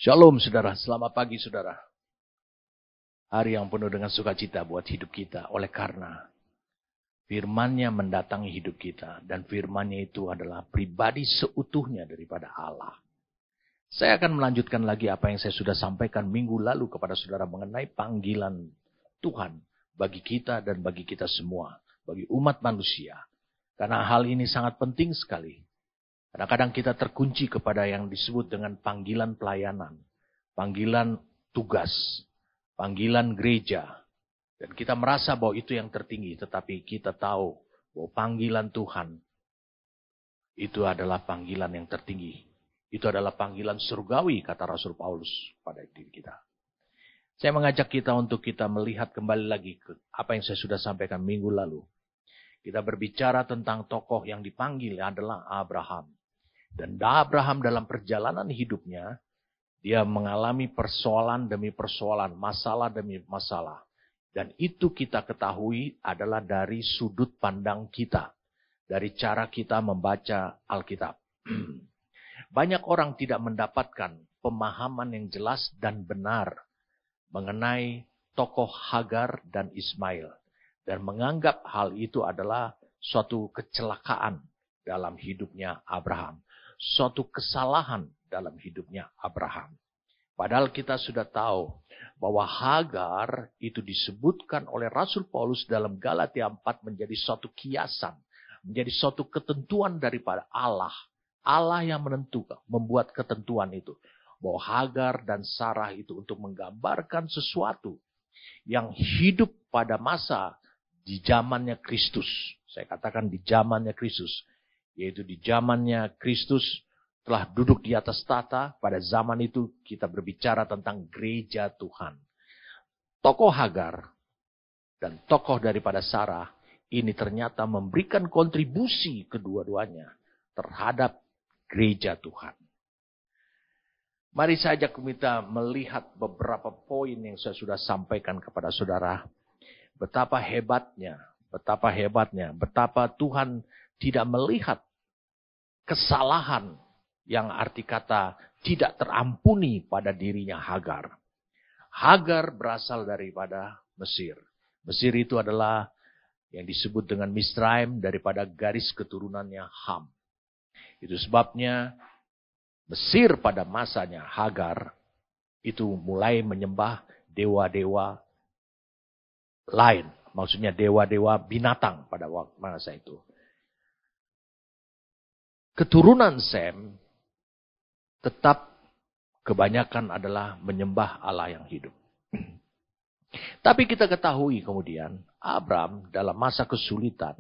Shalom saudara, selamat pagi saudara. Hari yang penuh dengan sukacita buat hidup kita. Oleh karena firman-Nya mendatangi hidup kita. Dan firman-Nya itu adalah pribadi seutuhnya daripada Allah. Saya akan melanjutkan lagi apa yang saya sudah sampaikan minggu lalu kepada saudara mengenai panggilan Tuhan bagi kita dan bagi kita semua. Bagi umat manusia. Karena hal ini sangat penting sekali. Kadang-kadang kita terkunci kepada yang disebut dengan panggilan pelayanan, panggilan tugas, panggilan gereja. Dan kita merasa bahwa itu yang tertinggi, tetapi kita tahu bahwa panggilan Tuhan itu adalah panggilan yang tertinggi. Itu adalah panggilan surgawi, kata Rasul Paulus pada diri kita. Saya mengajak kita untuk kita melihat kembali lagi ke apa yang saya sudah sampaikan minggu lalu. Kita berbicara tentang tokoh yang dipanggil adalah Abraham. Dan Abraham dalam perjalanan hidupnya, dia mengalami persoalan demi persoalan, masalah demi masalah. Dan itu kita ketahui adalah dari sudut pandang kita. Dari cara kita membaca Alkitab. Banyak orang tidak mendapatkan pemahaman yang jelas dan benar mengenai tokoh Hagar dan Ismail. Dan menganggap hal itu adalah suatu kecelakaan dalam hidupnya Abraham. Suatu kesalahan dalam hidupnya Abraham. Padahal kita sudah tahu bahwa Hagar itu disebutkan oleh Rasul Paulus dalam Galatia 4 menjadi suatu kiasan. Menjadi suatu ketentuan daripada Allah. Allah yang menentukan, membuat ketentuan itu. Bahwa Hagar dan Sarah itu untuk menggambarkan sesuatu yang hidup pada masa di zamannya Kristus. Saya katakan di zamannya Kristus. Yaitu di zamannya Kristus telah duduk di atas tahta. Pada zaman itu kita berbicara tentang gereja Tuhan. Tokoh Hagar dan tokoh daripada Sarah ini ternyata memberikan kontribusi kedua-duanya terhadap gereja Tuhan. Mari saja kita melihat beberapa poin yang saya sudah sampaikan kepada saudara. Betapa hebatnya, betapa Tuhan tidak melihat kesalahan yang arti kata tidak terampuni pada dirinya Hagar. Hagar berasal daripada Mesir. Mesir itu adalah yang disebut dengan Misraim daripada garis keturunannya Ham. Itu sebabnya Mesir pada masanya Hagar itu mulai menyembah dewa-dewa lain. Maksudnya dewa-dewa binatang pada waktu masa itu. Keturunan Sem tetap kebanyakan adalah menyembah Allah yang hidup. Tapi kita ketahui kemudian Abram dalam masa kesulitan.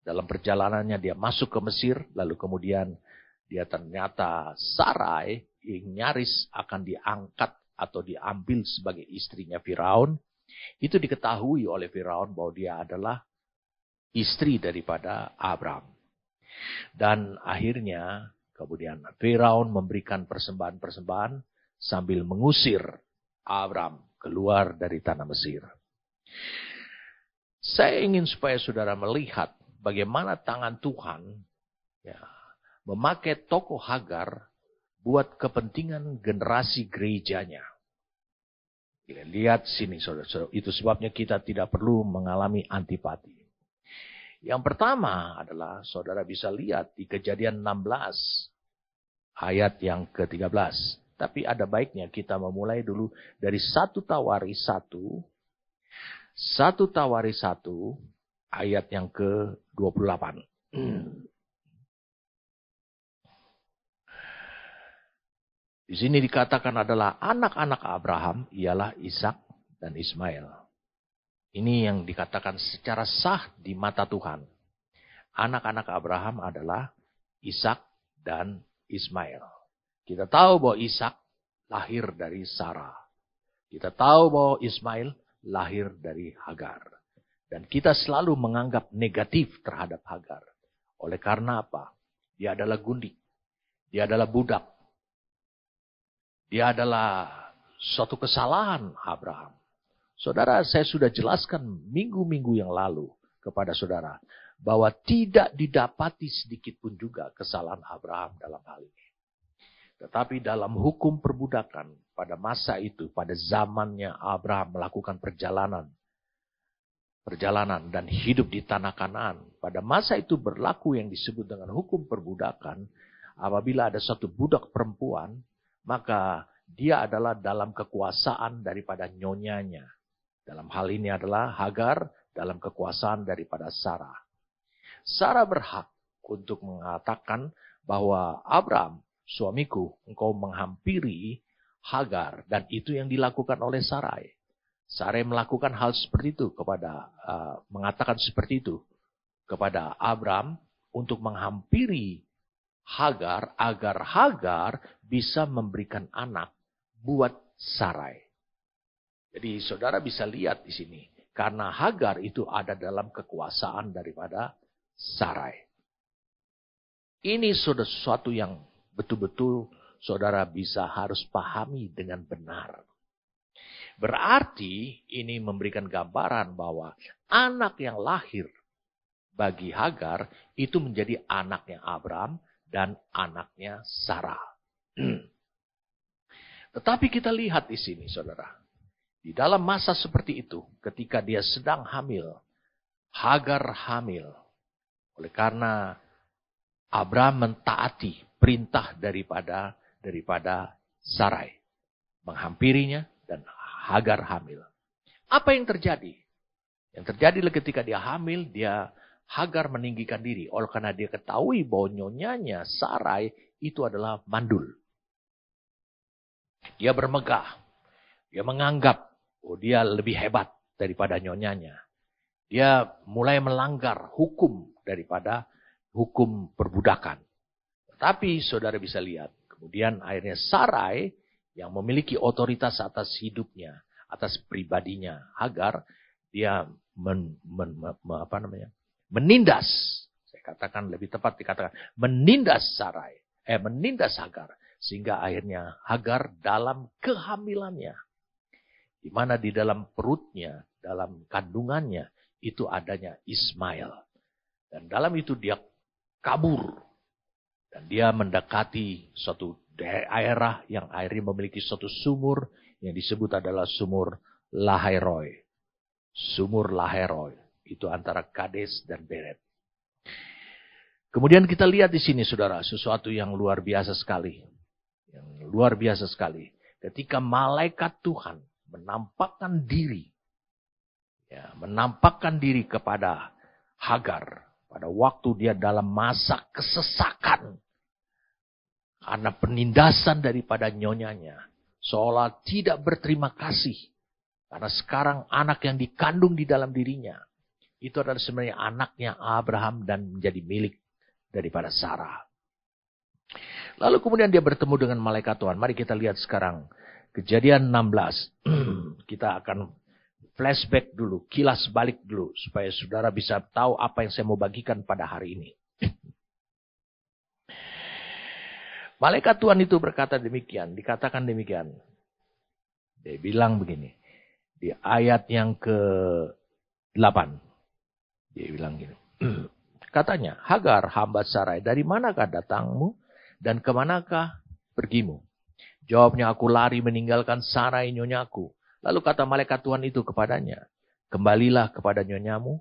Dalam perjalanannya dia masuk ke Mesir. Lalu kemudian dia ternyata Sarai yang nyaris akan diangkat atau diambil sebagai istrinya Firaun. Itu diketahui oleh Firaun bahwa dia adalah istri daripada Abram. Dan akhirnya kemudian Firaun memberikan persembahan-persembahan sambil mengusir Abram keluar dari tanah Mesir. Saya ingin supaya saudara melihat bagaimana tangan Tuhan memakai tokoh Hagar buat kepentingan generasi gerejanya. Lihat sini saudara-saudara, itu sebabnya kita tidak perlu mengalami antipati. Yang pertama adalah saudara bisa lihat di Kejadian 16 ayat yang ke-13. Tapi ada baiknya kita memulai dulu dari 1 Tawari 1. 1 Tawari 1 ayat yang ke-28. Di sini dikatakan adalah anak-anak Abraham ialah Ishak dan Ismail. Ini yang dikatakan secara sah di mata Tuhan. Anak-anak Abraham adalah Ishak dan Ismail. Kita tahu bahwa Ishak lahir dari Sarah. Kita tahu bahwa Ismail lahir dari Hagar. Dan kita selalu menganggap negatif terhadap Hagar. Oleh karena apa? Dia adalah gundik. Dia adalah budak. Dia adalah suatu kesalahan Abraham. Saudara, saya sudah jelaskan minggu-minggu yang lalu kepada saudara. Bahwa tidak didapati sedikit pun juga kesalahan Abraham dalam hal ini. Tetapi dalam hukum perbudakan, pada masa itu, pada zamannya Abraham melakukan perjalanan dan hidup di tanah Kanaan. Pada masa itu berlaku yang disebut dengan hukum perbudakan. Apabila ada satu budak perempuan, maka dia adalah dalam kekuasaan daripada nyonyanya. Dalam hal ini adalah Hagar dalam kekuasaan daripada Sarah. Sarah berhak untuk mengatakan bahwa Abraham, suamiku, engkau menghampiri Hagar, dan itu yang dilakukan oleh Sarai. Sarai melakukan hal seperti itu mengatakan seperti itu kepada Abraham untuk menghampiri Hagar agar Hagar bisa memberikan anak buat Sarai. Jadi saudara bisa lihat di sini, karena Hagar itu ada dalam kekuasaan daripada Sarai. Ini sudah sesuatu yang betul-betul saudara harus pahami dengan benar. Berarti ini memberikan gambaran bahwa anak yang lahir bagi Hagar itu menjadi anaknya Abraham dan anaknya Sarah. Tetapi kita lihat di sini saudara. Di dalam masa seperti itu, ketika dia sedang hamil, Hagar hamil. Oleh karena Abraham mentaati perintah daripada Sarai. Menghampirinya dan Hagar hamil. Apa yang terjadi? Yang terjadi ketika dia hamil, Hagar meninggikan diri. Oleh karena dia ketahui bahwa nyonyanya Sarai itu adalah mandul. Dia bermegah. Dia menganggap dia lebih hebat daripada nyonyanya. Dia mulai melanggar hukum daripada hukum perbudakan. Tapi saudara bisa lihat. Kemudian akhirnya Sarai yang memiliki otoritas atas hidupnya, atas pribadinya Hagar, dia menindas. Saya katakan lebih tepat dikatakan menindas menindas Hagar, sehingga akhirnya Hagar dalam kehamilannya, di mana di dalam perutnya, dalam kandungannya itu adanya Ismail, dan dalam itu dia kabur dan dia mendekati suatu daerah yang akhirnya memiliki suatu sumur yang disebut adalah sumur Lahairoi. Sumur Lahairoi itu antara Kades dan Beret. Kemudian kita lihat di sini saudara, sesuatu yang luar biasa sekali. Yang luar biasa sekali. Ketika malaikat Tuhan menampakkan diri kepada Hagar pada waktu dia dalam masa kesesakan. Karena penindasan daripada nyonyanya. Seolah tidak berterima kasih. Karena sekarang anak yang dikandung di dalam dirinya. Itu adalah sebenarnya anaknya Abraham dan menjadi milik daripada Sarah. Lalu kemudian dia bertemu dengan malaikat Tuhan. Mari kita lihat sekarang. Kejadian 16. Kita akan flashback dulu. Kilas balik dulu. Supaya saudara bisa tahu apa yang saya mau bagikan pada hari ini. Malaikat Tuhan itu berkata demikian, dikatakan demikian. Dia bilang begini, di ayat yang ke-8. Dia bilang gini, katanya, Hagar, hamba Sarai, dari manakah datangmu dan kemanakah pergimu? Jawabnya, aku lari meninggalkan Sarai nyonyaku. Lalu kata malaikat Tuhan itu kepadanya, kembalilah kepada nyonyamu,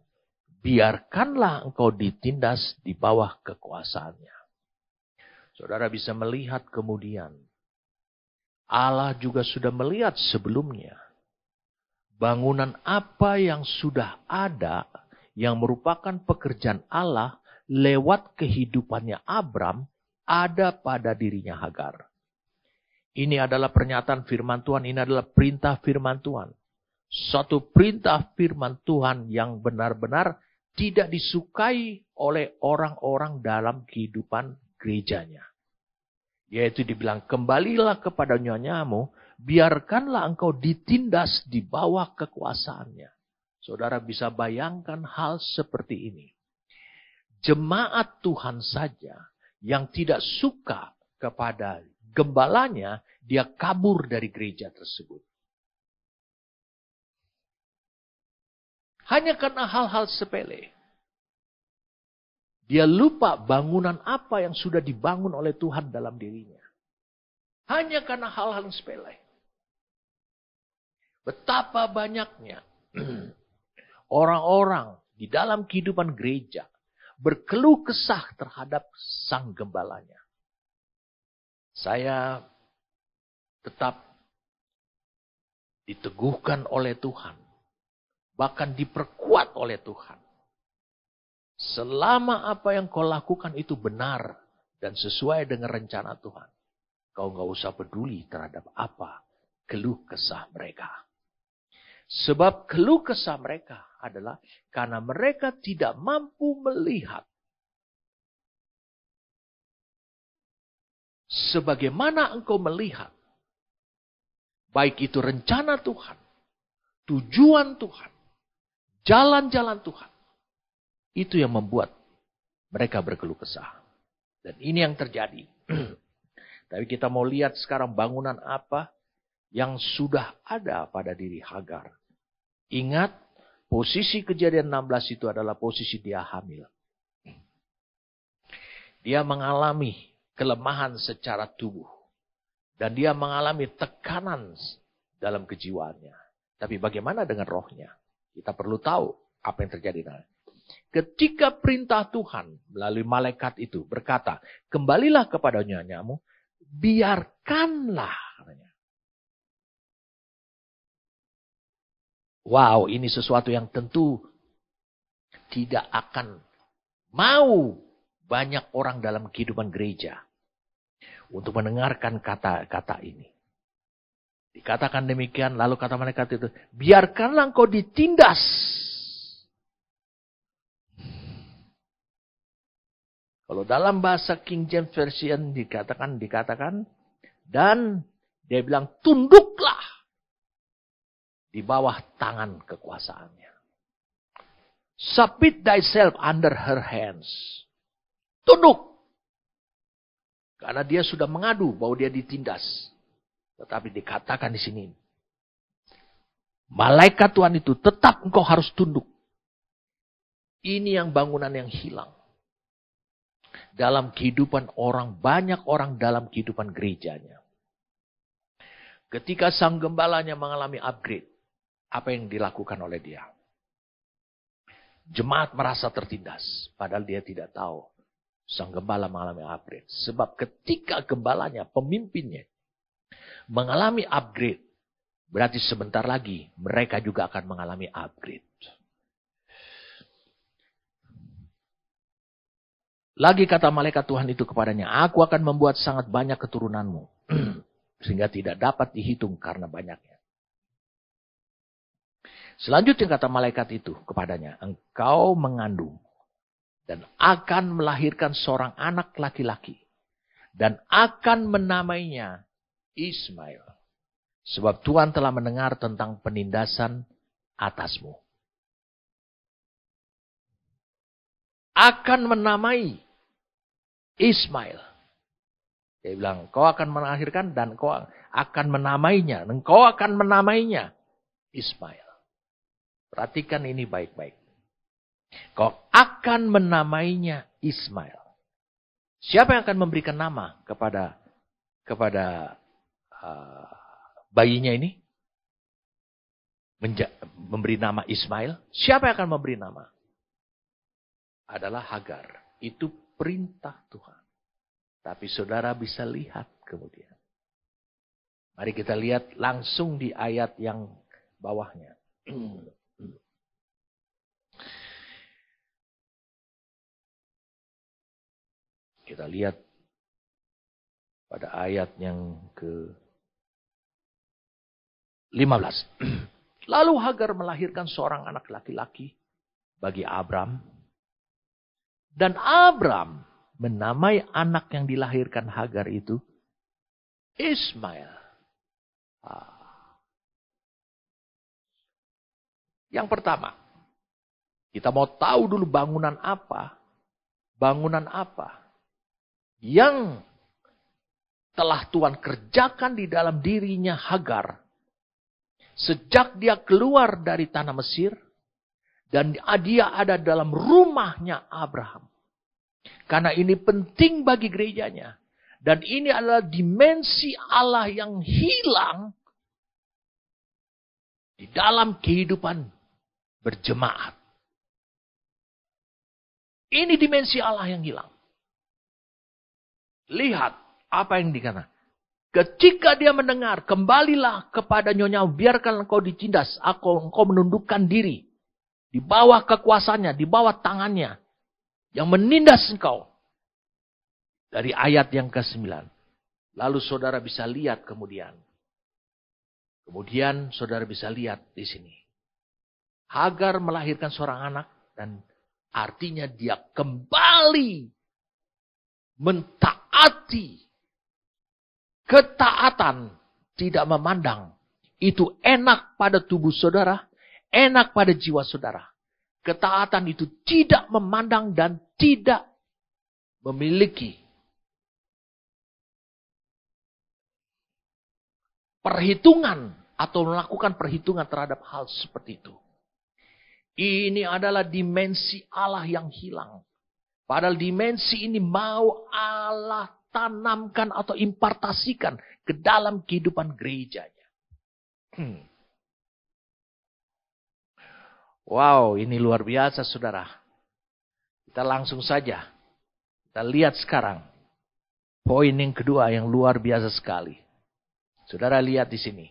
biarkanlah engkau ditindas di bawah kekuasaannya. Saudara bisa melihat kemudian. Allah juga sudah melihat sebelumnya. Bangunan apa yang sudah ada. Yang merupakan pekerjaan Allah. Lewat kehidupannya Abram. Ada pada dirinya Hagar. Ini adalah pernyataan firman Tuhan. Ini adalah perintah firman Tuhan. Suatu perintah firman Tuhan yang benar-benar tidak disukai oleh orang-orang dalam kehidupan gerejanya. Yaitu dibilang, kembalilah kepada nyonyamu, biarkanlah engkau ditindas di bawah kekuasaannya. Saudara bisa bayangkan hal seperti ini. Jemaat Tuhan saja yang tidak suka kepada gembalanya, dia kabur dari gereja tersebut. Hanya karena hal-hal sepele. Dia lupa bangunan apa yang sudah dibangun oleh Tuhan dalam dirinya. Hanya karena hal-hal yang sepele. Betapa banyaknya orang-orang di dalam kehidupan gereja berkeluh kesah terhadap sang gembalanya. Saya tetap diteguhkan oleh Tuhan. Bahkan diperkuat oleh Tuhan. Selama apa yang kau lakukan itu benar dan sesuai dengan rencana Tuhan. Kau gak usah peduli terhadap apa keluh kesah mereka. Sebab keluh kesah mereka adalah karena mereka tidak mampu melihat sebagaimana engkau melihat. Baik itu rencana Tuhan, tujuan Tuhan, jalan-jalan Tuhan. Itu yang membuat mereka berkeluh kesah. Dan ini yang terjadi. Tapi kita mau lihat sekarang bangunan apa yang sudah ada pada diri Hagar. Ingat, posisi Kejadian 16 itu adalah posisi dia hamil. Dia mengalami kelemahan secara tubuh. Dan dia mengalami tekanan dalam kejiwaannya. Tapi bagaimana dengan rohnya? Kita perlu tahu apa yang terjadi. Ketika perintah Tuhan melalui malaikat itu berkata, kembalilah kepada nyanyamu, biarkanlah. Wow, ini sesuatu yang tentu tidak akan mau banyak orang dalam kehidupan gereja untuk mendengarkan kata-kata ini. Dikatakan demikian, lalu kata malaikat itu, biarkanlah engkau ditindas. Kalau dalam bahasa King James Version dikatakan, dan dia bilang tunduklah di bawah tangan kekuasaannya. Submit thyself under her hands. Tunduk. Karena dia sudah mengadu bahwa dia ditindas. Tetapi dikatakan di sini, malaikat Tuhan itu tetap engkau harus tunduk. Ini yang bangunan yang hilang. Dalam kehidupan orang, banyak orang dalam kehidupan gerejanya. Ketika sang gembalanya mengalami upgrade, apa yang dilakukan oleh dia? Jemaat merasa tertindas, padahal dia tidak tahu sang gembala mengalami upgrade. Sebab ketika gembalanya, pemimpinnya, mengalami upgrade, berarti sebentar lagi mereka juga akan mengalami upgrade. Lagi kata malaikat Tuhan itu kepadanya, aku akan membuat sangat banyak keturunanmu. Sehingga tidak dapat dihitung karena banyaknya. Selanjutnya kata malaikat itu kepadanya, engkau mengandung dan akan melahirkan seorang anak laki-laki. Dan akan menamainya Ismail. Sebab Tuhan telah mendengar tentang penindasan atasmu. Akan menamai Ismail. Dia bilang, kau akan melahirkan dan kau akan menamainya. Engkau akan menamainya Ismail. Perhatikan ini baik-baik. Kau akan menamainya Ismail. Siapa yang akan memberikan nama kepada bayinya ini? Memberi nama Ismail. Siapa yang akan memberi nama? Adalah Hagar. Itu perintah Tuhan. Tapi saudara bisa lihat kemudian. Mari kita lihat langsung di ayat yang bawahnya. Kita lihat pada ayat yang ke-15. Lalu Hagar melahirkan seorang anak laki-laki bagi Abram. Dan Abram menamai anak yang dilahirkan Hagar itu Ismail. Yang pertama, kita mau tahu dulu bangunan apa yang telah Tuhan kerjakan di dalam dirinya Hagar sejak dia keluar dari tanah Mesir dan dia ada dalam rumahnya Abraham. Karena ini penting bagi gerejanya. Dan ini adalah dimensi Allah yang hilang di dalam kehidupan berjemaat. Ini dimensi Allah yang hilang. Lihat apa yang dikatakan. Ketika dia mendengar, kembalilah kepada Nyonya, biarkan engkau ditindas, engkau menundukkan diri. Di bawah kekuasaannya, di bawah tangannya. Yang menindas engkau. Dari ayat yang ke-9. Lalu saudara bisa lihat kemudian. Kemudian saudara bisa lihat di sini. Hagar melahirkan seorang anak. Dan artinya dia kembali mentaati. Ketaatan tidak memandang. Itu enak pada tubuh saudara. Enak pada jiwa saudara. Ketaatan itu tidak memandang dan tidak memiliki perhitungan atau melakukan perhitungan terhadap hal seperti itu. Ini adalah dimensi Allah yang hilang. Padahal dimensi ini mau Allah tanamkan atau impartasikan ke dalam kehidupan gerejanya. Wow, ini luar biasa saudara. Kita langsung saja. Kita lihat sekarang. Poin yang kedua yang luar biasa sekali. Saudara lihat di sini.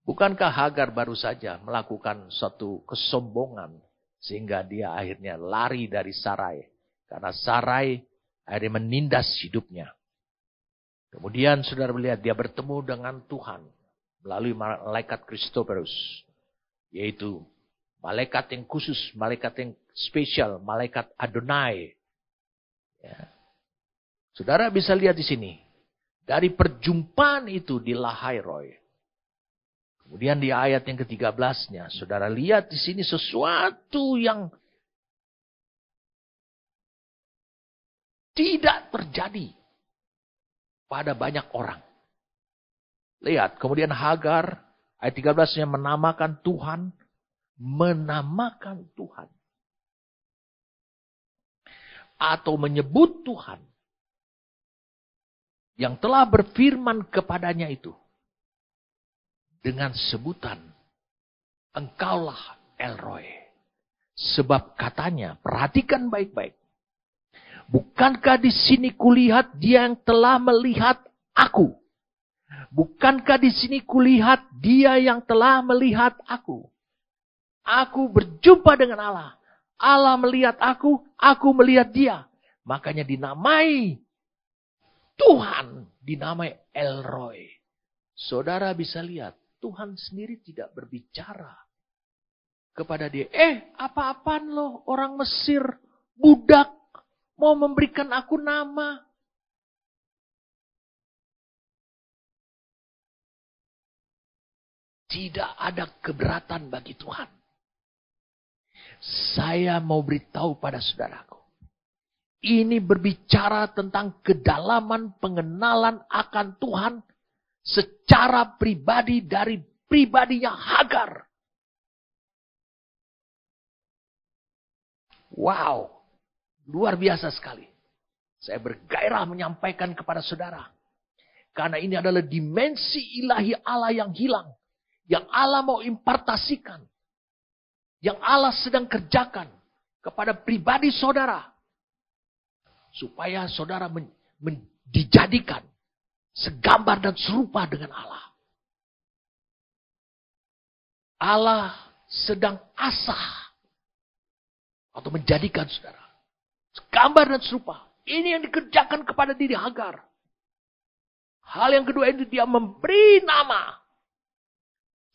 Bukankah Hagar baru saja melakukan suatu kesombongan. Sehingga dia akhirnya lari dari Sarai. Karena Sarai akhirnya menindas hidupnya. Kemudian saudara melihat dia bertemu dengan Tuhan. Melalui malaikat Christophorus. Yaitu malaikat yang khusus, malaikat yang spesial, malaikat Adonai. Ya. Saudara bisa lihat di sini. Dari perjumpaan itu di Lahairoi. Kemudian di ayat yang ke-13-nya. Saudara lihat di sini sesuatu yang tidak terjadi pada banyak orang. Lihat, kemudian Hagar, ayat 13-nya menamakan Tuhan. Menamakan Tuhan. Atau menyebut Tuhan. Yang telah berfirman kepadanya itu. Dengan sebutan. Engkaulah El-Roi. Sebab katanya, perhatikan baik-baik. Bukankah di sini kulihat dia yang telah melihat aku? Bukankah di sini kulihat dia yang telah melihat aku? Aku berjumpa dengan Allah. Allah melihat aku melihat dia. Makanya dinamai Tuhan, dinamai El-Roi. Saudara bisa lihat, Tuhan sendiri tidak berbicara kepada dia. Apa-apaan lo orang Mesir, budak, mau memberikan aku nama. Tidak ada keberatan bagi Tuhan. Saya mau beritahu pada saudaraku. Ini berbicara tentang kedalaman pengenalan akan Tuhan secara pribadi dari pribadinya Hagar. Wow, luar biasa sekali. Saya bergairah menyampaikan kepada saudara. Karena ini adalah dimensi ilahi Allah yang hilang. Yang Allah mau impartasikan. Yang Allah sedang kerjakan kepada pribadi saudara. Supaya saudara dijadikan segambar dan serupa dengan Allah. Allah sedang asah. Atau menjadikan saudara. Segambar dan serupa. Ini yang dikerjakan kepada diri Hagar. Hal yang kedua itu dia memberi nama.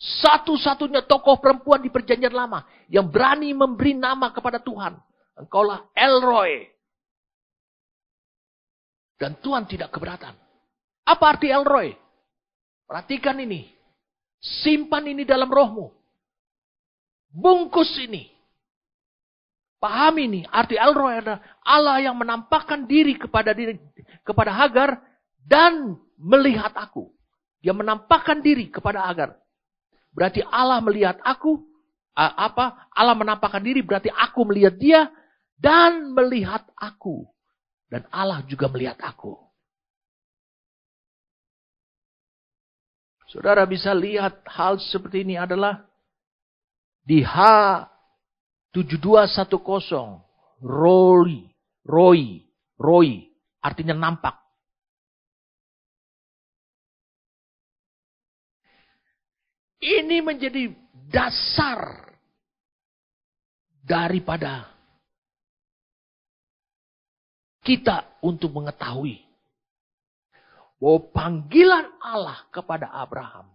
Satu-satunya tokoh perempuan di perjanjian lama. Yang berani memberi nama kepada Tuhan. Engkaulah El-Roi. Dan Tuhan tidak keberatan. Apa arti El-Roi? Perhatikan ini. Simpan ini dalam rohmu. Bungkus ini. Pahami ini. Arti El-Roi adalah Allah yang menampakkan diri kepada Hagar. Dan melihat aku. Dia menampakkan diri kepada Hagar. Berarti Allah melihat aku. Allah menampakkan diri berarti aku melihat dia. Dan melihat aku. Dan Allah juga melihat aku. Saudara bisa lihat hal seperti ini adalah di H7210. Roy. Artinya nampak. Ini menjadi dasar daripada kita untuk mengetahui bahwa panggilan Allah kepada Abraham,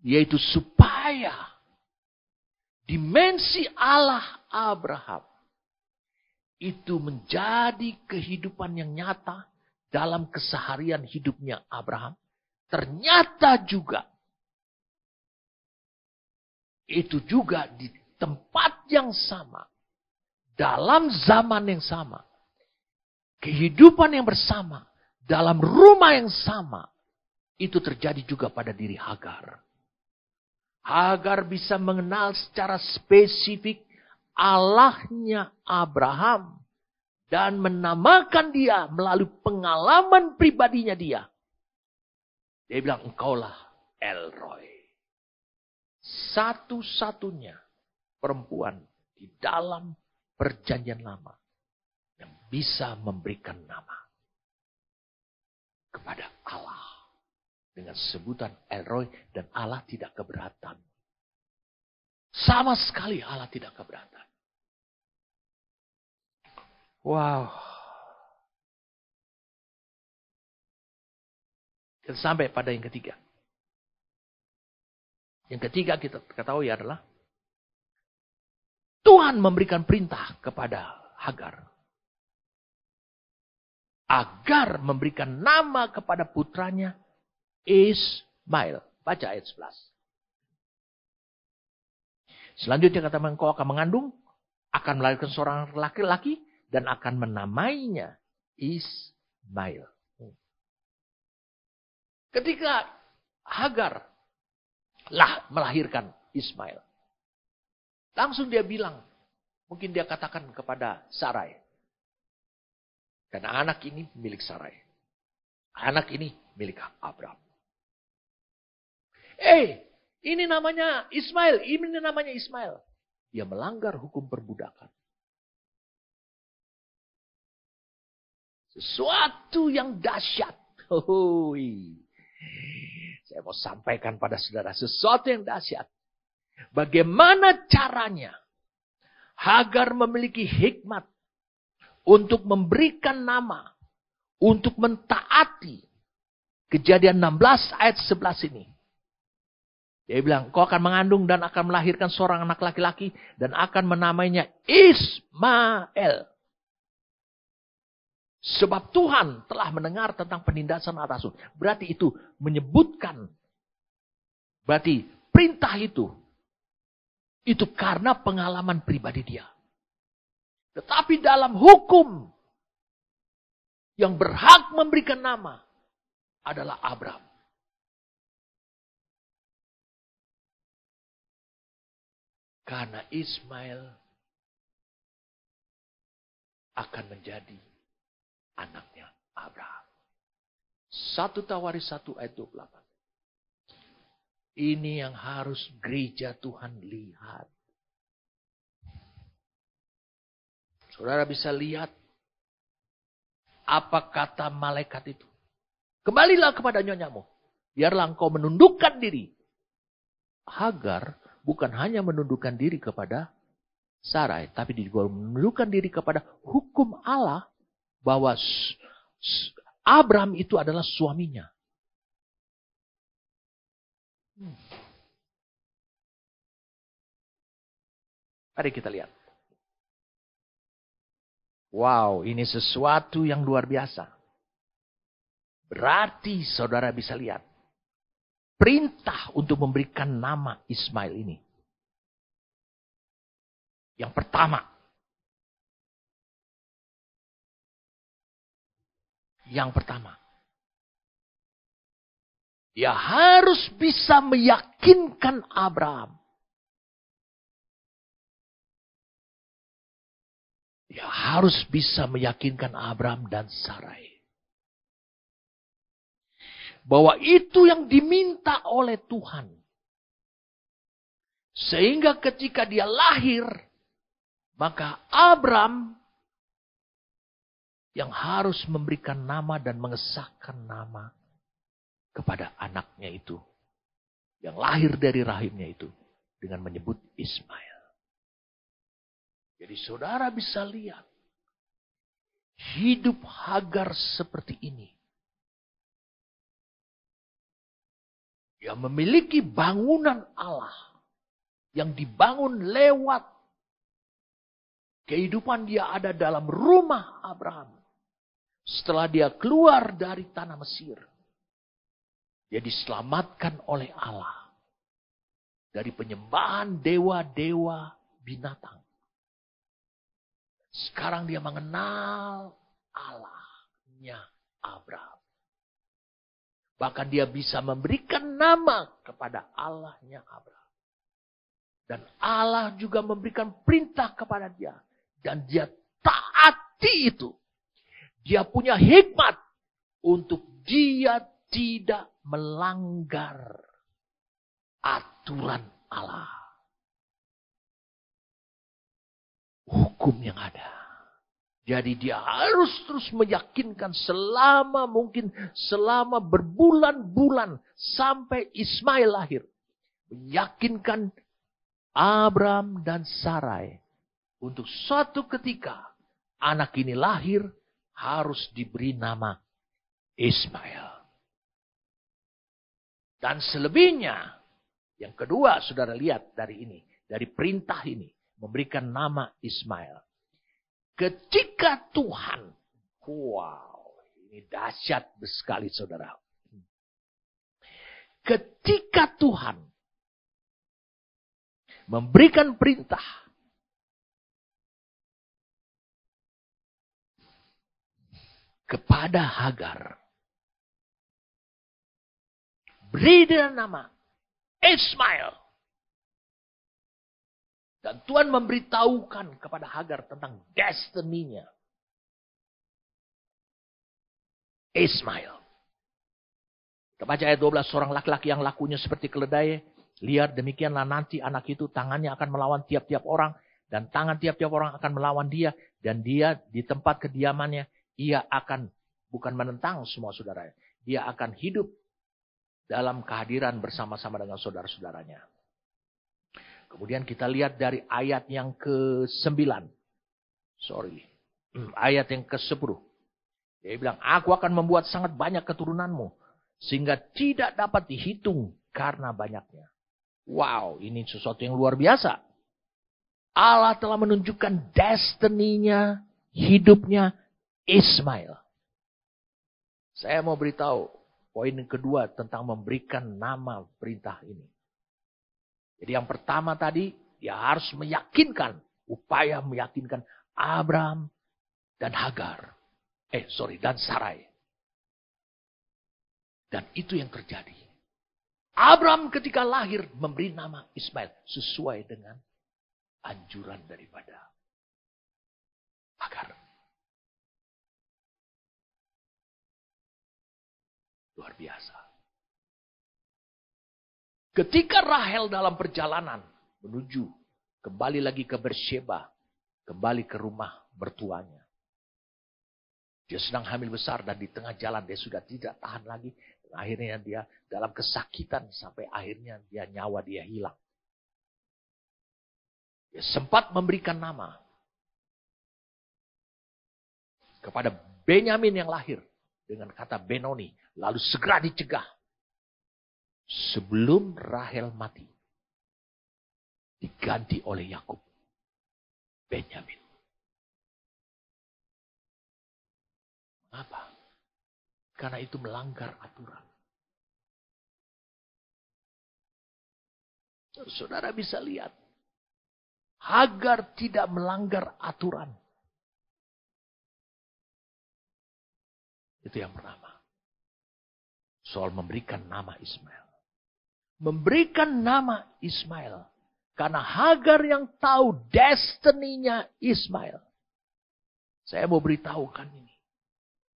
yaitu supaya dimensi Allah Abraham itu menjadi kehidupan yang nyata dalam keseharian hidupnya Abraham. Ternyata juga itu juga di tempat yang sama, dalam zaman yang sama, kehidupan yang bersama, dalam rumah yang sama, itu terjadi juga pada diri Hagar. Hagar bisa mengenal secara spesifik Allahnya Abraham dan menamakan dia melalui pengalaman pribadinya dia. Dia bilang, engkaulah El Roy. Satu-satunya perempuan di dalam perjanjian lama yang bisa memberikan nama kepada Allah dengan sebutan El Roy, dan Allah tidak keberatan. Sama sekali Allah tidak keberatan. Wow. Kita sampai pada yang ketiga. Yang ketiga kita ketahui adalah Tuhan memberikan perintah kepada Hagar. Agar memberikan nama kepada putranya Ismail. Baca ayat 11. Selanjutnya kata, engkau akan mengandung, akan melahirkan seorang laki-laki, dan akan menamainya Ismail. Ketika Hagar melahirkan Ismail, langsung dia bilang, mungkin dia katakan kepada Sarai, karena anak ini milik Sarai, anak ini milik Abraham. Ini namanya Ismail, ini namanya Ismail. Dia melanggar hukum perbudakan. Sesuatu yang dahsyat. Saya mau sampaikan pada saudara sesuatu yang dahsyat. Bagaimana caranya Hagar memiliki hikmat untuk memberikan nama, untuk mentaati Kejadian 16 ayat 11 ini. Dia bilang, kau akan mengandung dan akan melahirkan seorang anak laki-laki dan akan menamainya Ismail. Sebab Tuhan telah mendengar tentang penindasan atasmu. Berarti itu menyebutkan. Berarti perintah itu karena pengalaman pribadi dia. Tetapi dalam hukum yang berhak memberikan nama adalah Abraham. Karena Ismail akan menjadi anaknya Abraham. 1 Tawaris 1 ayat 28. Ini yang harus gereja Tuhan lihat. Saudara bisa lihat apa kata malaikat itu. Kembalilah kepada nyonyamu. Biarlah engkau menundukkan diri. Hagar bukan hanya menundukkan diri kepada Sarai, tapi juga menundukkan diri kepada hukum Allah bahwa Abraham itu adalah suaminya. Mari kita lihat. Wow, ini sesuatu yang luar biasa. Berarti saudara bisa lihat. Perintah untuk memberikan nama Ismail ini. Yang pertama. Dia harus bisa meyakinkan Abraham. Dia harus bisa meyakinkan Abraham dan Sarai. Bahwa itu yang diminta oleh Tuhan. Sehingga ketika dia lahir, maka Abraham yang harus memberikan nama dan mengesahkan nama kepada anaknya itu. Yang lahir dari rahimnya itu. Dengan menyebut Ismail. Jadi saudara bisa lihat. Hidup Hagar seperti ini. Dia memiliki bangunan Allah. Yang dibangun lewat. Kehidupan dia ada dalam rumah Abraham. Setelah dia keluar dari tanah Mesir. Dia diselamatkan oleh Allah. Dari penyembahan dewa-dewa binatang. Sekarang dia mengenal Allahnya Abraham. Bahkan dia bisa memberikan nama kepada Allahnya Abraham. Dan Allah juga memberikan perintah kepada dia. Dan dia taati itu. Dia punya hikmat untuk dia tidak melanggar aturan Allah. Hukum yang ada. Jadi dia harus terus meyakinkan selama berbulan-bulan sampai Ismail lahir. Meyakinkan Abraham dan Sarai untuk suatu ketika anak ini lahir harus diberi nama Ismail. Dan selebihnya, yang kedua saudara lihat dari ini, dari perintah ini. Memberikan nama Ismail. Ketika Tuhan. Wow. Ini dahsyat sekali saudara. Ketika Tuhan. Memberikan perintah. Kepada Hagar. Beri dia nama. Ismail. Dan Tuhan memberitahukan kepada Hagar tentang destininya. Ismail. Kita baca ayat 12. Seorang laki-laki yang lakunya seperti keledai. Lihat demikianlah nanti anak itu tangannya akan melawan tiap-tiap orang. Dan tangan tiap-tiap orang akan melawan dia. Dan dia di tempat kediamannya. Ia akan bukan menentang semua saudaranya. Dia akan hidup dalam kehadiran bersama-sama dengan saudara-saudaranya. Kemudian kita lihat dari ayat yang ke-9. Ayat yang ke-10. Dia bilang, aku akan membuat sangat banyak keturunanmu. Sehingga tidak dapat dihitung karena banyaknya. Wow, ini sesuatu yang luar biasa. Allah telah menunjukkan destininya, hidupnya Ismail. Saya mau beritahu poin yang kedua tentang memberikan nama perintah ini. Jadi yang pertama tadi, dia harus meyakinkan, upaya meyakinkan Abraham dan Hagar. Dan Sarai. Dan itu yang terjadi. Abraham ketika lahir memberi nama Ismail sesuai dengan anjuran daripada Hagar. Luar biasa. Ketika Rahel dalam perjalanan menuju kembali lagi ke Beersheba, kembali ke rumah mertuanya. Dia sedang hamil besar dan di tengah jalan dia sudah tidak tahan lagi. Dan akhirnya dia dalam kesakitan sampai akhirnya nyawa dia hilang. Dia sempat memberikan nama kepada Benyamin yang lahir dengan kata Benoni, lalu segera dicegah. Sebelum Rahel mati, diganti oleh Yakub, Benyamin. Mengapa? Karena itu melanggar aturan. Saudara bisa lihat, Hagar tidak melanggar aturan. Itu yang pertama. Soal memberikan nama Ismail. Memberikan nama Ismail. Karena Hagar yang tahu destininya Ismail. Saya mau beritahukan ini.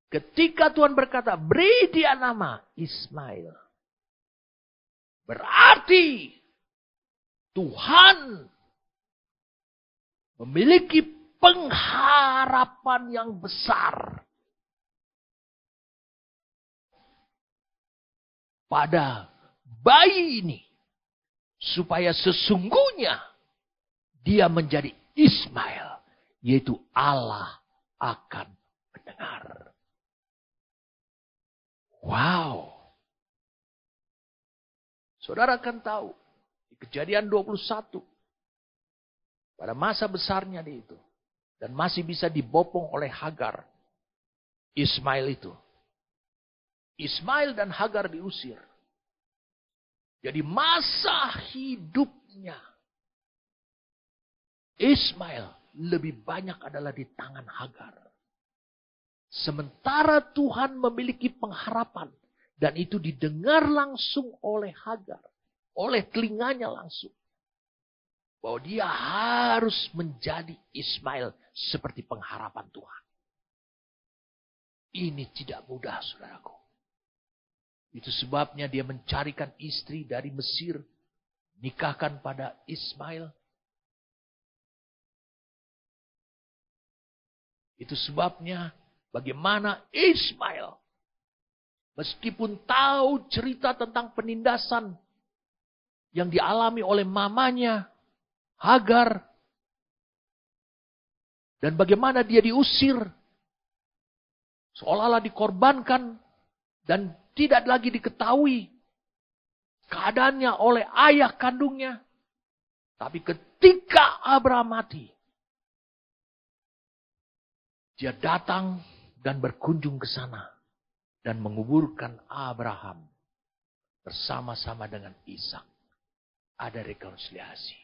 Ketika Tuhan berkata, beri dia nama Ismail. Berarti Tuhan memiliki pengharapan yang besar pada bayi ini. Supaya sesungguhnya dia menjadi Ismail. Yaitu Allah akan mendengar. Wow. Saudara akan tahu. Di Kejadian 21. Pada masa besarnya dia itu. Dan masih bisa dibopong oleh Hagar. Ismail itu. Ismail dan Hagar diusir. Jadi masa hidupnya Ismail lebih banyak adalah di tangan Hagar. Sementara Tuhan memiliki pengharapan. Dan itu didengar langsung oleh Hagar. Oleh telinganya langsung. Bahwa dia harus menjadi Ismail seperti pengharapan Tuhan. Ini tidak mudah, saudaraku. Itu sebabnya dia mencarikan istri dari Mesir. Nikahkan pada Ismail. Itu sebabnya bagaimana Ismail, meskipun tahu cerita tentang penindasan yang dialami oleh mamanya, Hagar. Dan bagaimana dia diusir. Seolah-olah dikorbankan. Dan tidak lagi diketahui keadaannya oleh ayah kandungnya. Tapi ketika Abraham mati, dia datang dan berkunjung ke sana. Dan menguburkan Abraham bersama-sama dengan Ishak. Ada rekonsiliasi.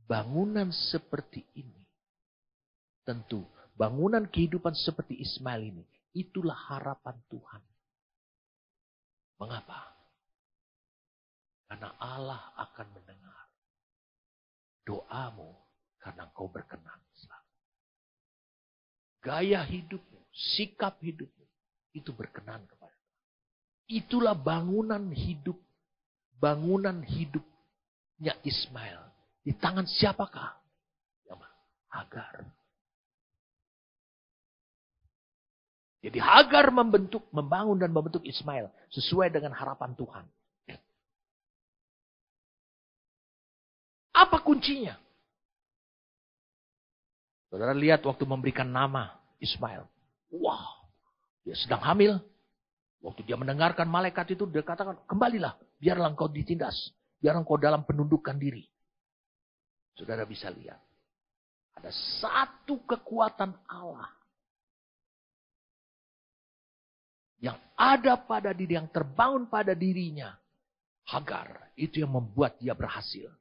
Bangunan seperti ini. Tentu bangunan kehidupan seperti Ismail ini. Itulah harapan Tuhan. Mengapa? Karena Allah akan mendengar doamu karena engkau berkenan selalu. Gaya hidupmu, sikap hidupmu itu berkenan kepada Tuhan. Itulah bangunan hidupnya Ismail. Di tangan siapakah? Hagar. Jadi Hagar membangun dan membentuk Ismail sesuai dengan harapan Tuhan. Apa kuncinya? Saudara lihat waktu memberikan nama Ismail. Wah, dia sedang hamil. Waktu dia mendengarkan malaikat itu, dia katakan, kembalilah, biarlah engkau ditindas. Biarlah engkau dalam penundukan diri. Saudara bisa lihat. Ada satu kekuatan Allah. Yang ada pada diri, yang terbangun pada dirinya. Hagar, itu yang membuat dia berhasil.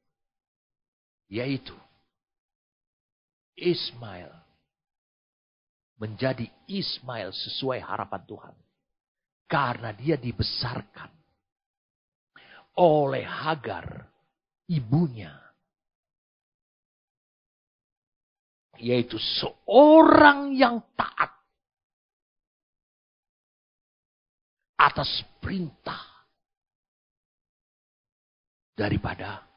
Yaitu, Ismail. Menjadi Ismail sesuai harapan Tuhan. Karena dia dibesarkan oleh Hagar, ibunya. Yaitu seorang yang taat atas perintah daripada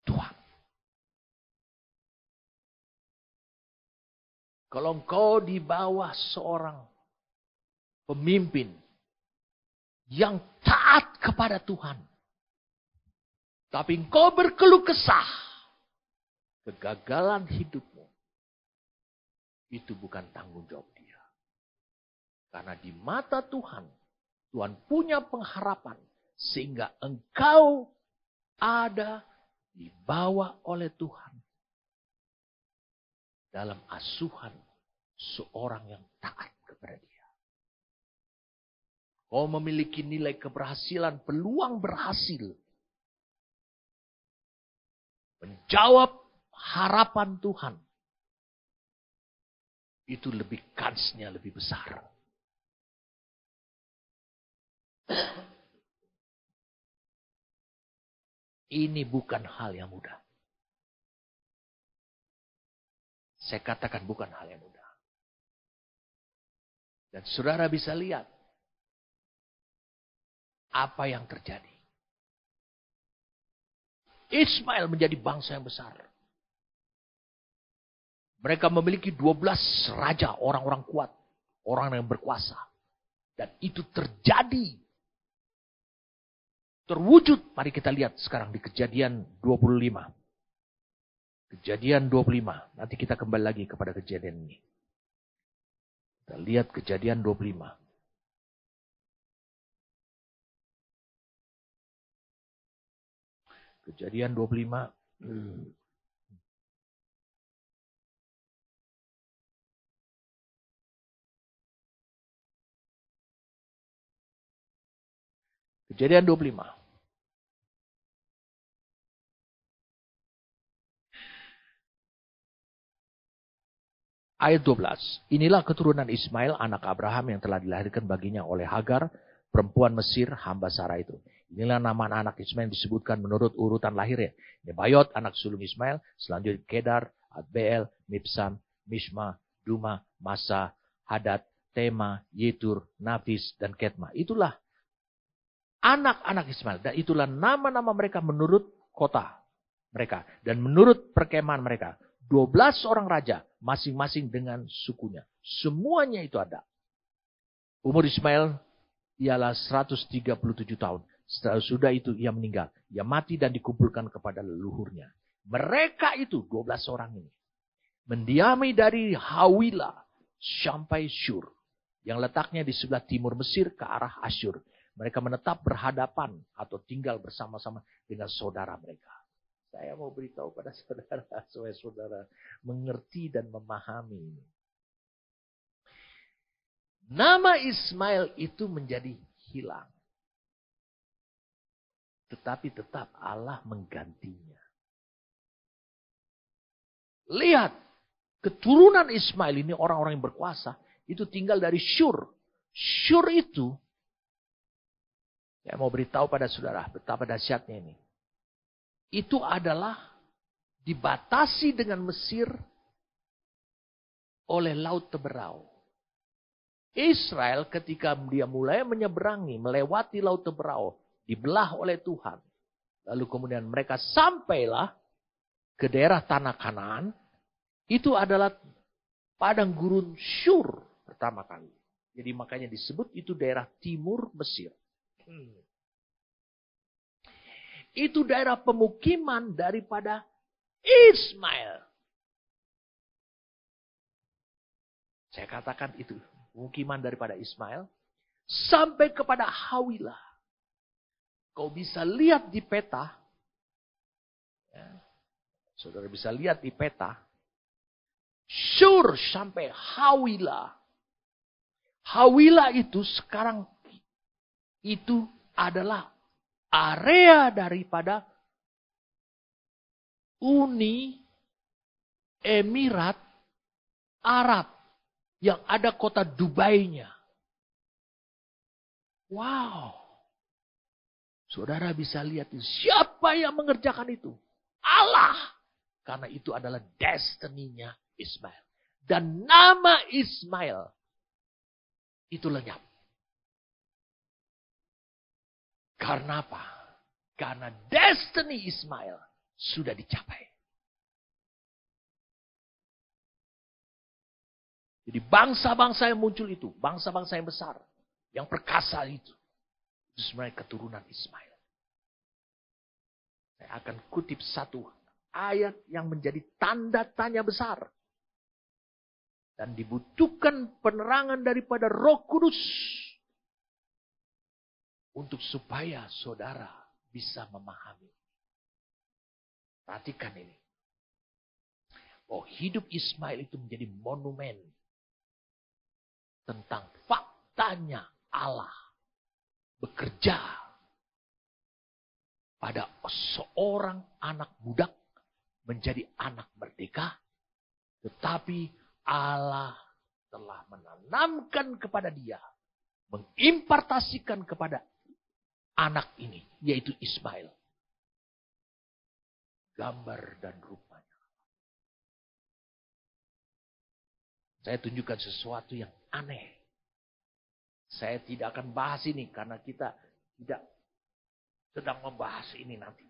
Tuhan. Kalau engkau di bawah seorang pemimpin yang taat kepada Tuhan, tapi engkau berkeluh kesah, kegagalan hidupmu, itu bukan tanggung jawab dia. Karena di mata Tuhan, Tuhan punya pengharapan, sehingga engkau ada dibawa oleh Tuhan dalam asuhan seorang yang taat kepada dia. Kau memiliki nilai keberhasilan, peluang berhasil. Menjawab harapan Tuhan. Itu lebih kansnya lebih besar. Ini bukan hal yang mudah. Saya katakan bukan hal yang mudah. Dan saudara bisa lihat apa yang terjadi. Ismail menjadi bangsa yang besar. Mereka memiliki 12 raja, orang-orang kuat. Orang yang berkuasa. Dan itu terjadi. Terwujud. Mari kita lihat sekarang di Kejadian 25. Kejadian 25. Nanti kita kembali lagi kepada kejadian ini. Kita lihat Kejadian 25. Kejadian 25. Kejadian 25. Ayat 12. Inilah keturunan Ismail, anak Abraham yang telah dilahirkan baginya oleh Hagar, perempuan Mesir, hamba Sarah itu. Inilah nama anak Ismail disebutkan menurut urutan lahirnya. Nebayot, anak sulung Ismail, selanjutnya Kedar, Adbeel, Mibsam, Mishma, Duma, Masa, Hadad, Tema, Yetur, Nafis, dan Ketma. Itulah anak-anak Ismail. Dan itulah nama-nama mereka menurut kota mereka. Dan menurut perkemahan mereka. 12 orang raja, masing-masing dengan sukunya. Semuanya itu ada. Umur Ismail ialah 137 tahun. Sudah itu ia meninggal. Ia mati dan dikumpulkan kepada leluhurnya. Mereka itu 12 orang ini. Mendiami dari Hawila sampai Syur. Yang letaknya di sebelah timur Mesir ke arah Asyur. Mereka menetap berhadapan atau tinggal bersama-sama dengan saudara mereka. Saya mau beritahu pada saudara, supaya saudara mengerti dan memahami. Nama Ismail itu menjadi hilang. Tetapi tetap Allah menggantinya. Lihat, keturunan Ismail ini orang-orang yang berkuasa, itu tinggal dari Syur. Syur itu, saya mau beritahu pada saudara, betapa dahsyatnya ini. Itu adalah dibatasi dengan Mesir oleh Laut Teberau. Israel ketika dia mulai menyeberangi, melewati Laut Teberau, dibelah oleh Tuhan. Lalu kemudian mereka sampailah ke daerah tanah Kanaan. Itu adalah padang gurun Syur pertama kali. Jadi makanya disebut itu daerah timur Mesir. Itu daerah pemukiman daripada Ismail. Saya katakan itu pemukiman daripada Ismail. Sampai kepada Hawila. Kau bisa lihat di peta. Ya, saudara bisa lihat di peta. Syur sampai Hawila. Hawila itu sekarang itu adalah area daripada Uni Emirat Arab yang ada kota Dubai-nya. Wow. Saudara bisa lihat siapa yang mengerjakan itu? Allah. Karena itu adalah destiny-nya Ismail. Dan nama Ismail itu lenyap. Karena apa? Karena destiny Ismail sudah dicapai. Jadi bangsa-bangsa yang muncul itu, bangsa-bangsa yang besar, yang perkasa itu sebenarnya keturunan Ismail. Saya akan kutip satu ayat yang menjadi tanda tanya besar. Dan dibutuhkan penerangan daripada Roh Kudus. Untuk supaya saudara bisa memahami. Perhatikan ini. Oh, hidup Ismail itu menjadi monumen. Tentang faktanya Allah bekerja. Pada seorang anak budak menjadi anak merdeka. Tetapi Allah telah menanamkan kepada dia. Mengimpartasikan kepada anak ini, yaitu Ismail. Gambar dan rupanya. Saya tunjukkan sesuatu yang aneh. Saya tidak akan bahas ini karena kita tidak sedang membahas ini nanti.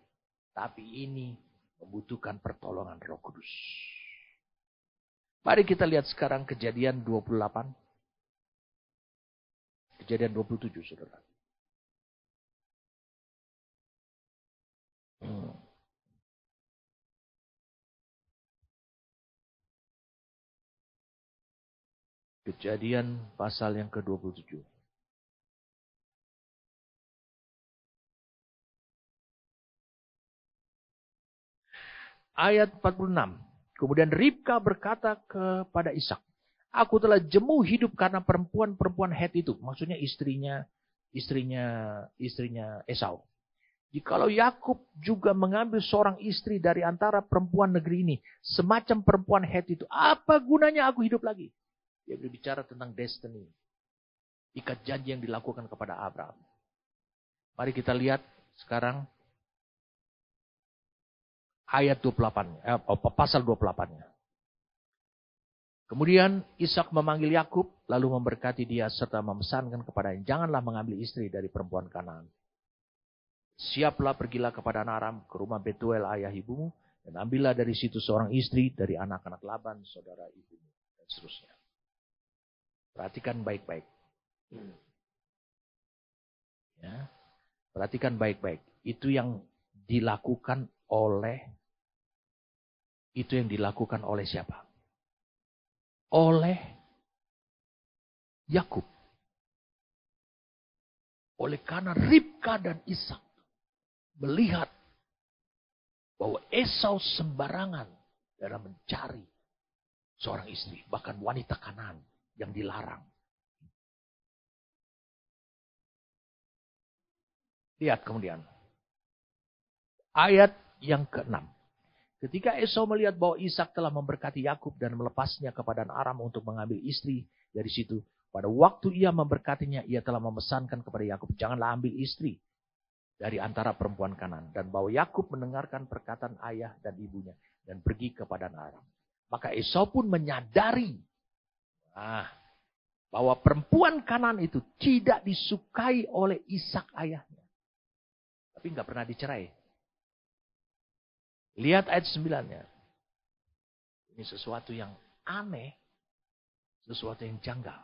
Tapi ini membutuhkan pertolongan Roh Kudus. Mari kita lihat sekarang Kejadian 28. Kejadian 27, saudara. Kejadian pasal yang ke-27. Ayat 46. Kemudian Ribka berkata kepada Ishak, aku telah jemu hidup karena perempuan-perempuan Het itu. Maksudnya istrinya Esau. Jikalau Yakub juga mengambil seorang istri dari antara perempuan negeri ini, semacam perempuan Het itu, apa gunanya aku hidup lagi? Dia berbicara tentang destiny. Ikat janji yang dilakukan kepada Abraham. Mari kita lihat sekarang ayat 28, pasal 28-nya. Kemudian Ishak memanggil Yakub, lalu memberkati dia serta memesankan kepadanya, janganlah mengambil istri dari perempuan Kanaan. Siaplah, pergilah kepada Aram, ke rumah Betuel ayah ibumu, dan ambillah dari situ seorang istri dari anak-anak Laban, saudara ibumu, dan seterusnya. Perhatikan baik-baik. Ya, perhatikan baik-baik. Itu yang dilakukan oleh siapa? Oleh Yakub. Oleh karena Ribka dan Ishak melihat bahwa Esau sembarangan dalam mencari seorang istri, bahkan wanita Kanaan yang dilarang. Lihat kemudian ayat yang ke-6. Ketika Esau melihat bahwa Ishak telah memberkati Yakub dan melepasnya kepada Aram untuk mengambil istri dari situ, pada waktu ia memberkatinya, ia telah memesankan kepada Yakub, janganlah ambil istri dari antara perempuan Kanaan. Dan bahwa Yakub mendengarkan perkataan ayah dan ibunya dan pergi kepada Aram. Maka Esau pun menyadari bahwa perempuan Kanaan itu tidak disukai oleh Ishak ayahnya. Tapi nggak pernah dicerai. Lihat ayat 9-nya. Ini sesuatu yang aneh. Sesuatu yang janggal.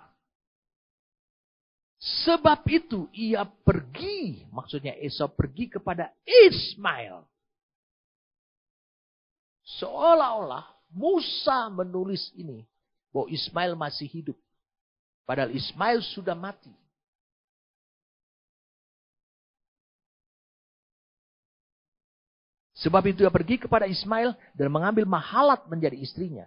Sebab itu ia pergi. Maksudnya Esau pergi kepada Ismail. Seolah-olah Musa menulis ini. Bahwa Ismail masih hidup. Padahal Ismail sudah mati. Sebab itu ia pergi kepada Ismail dan mengambil Mahalat menjadi istrinya.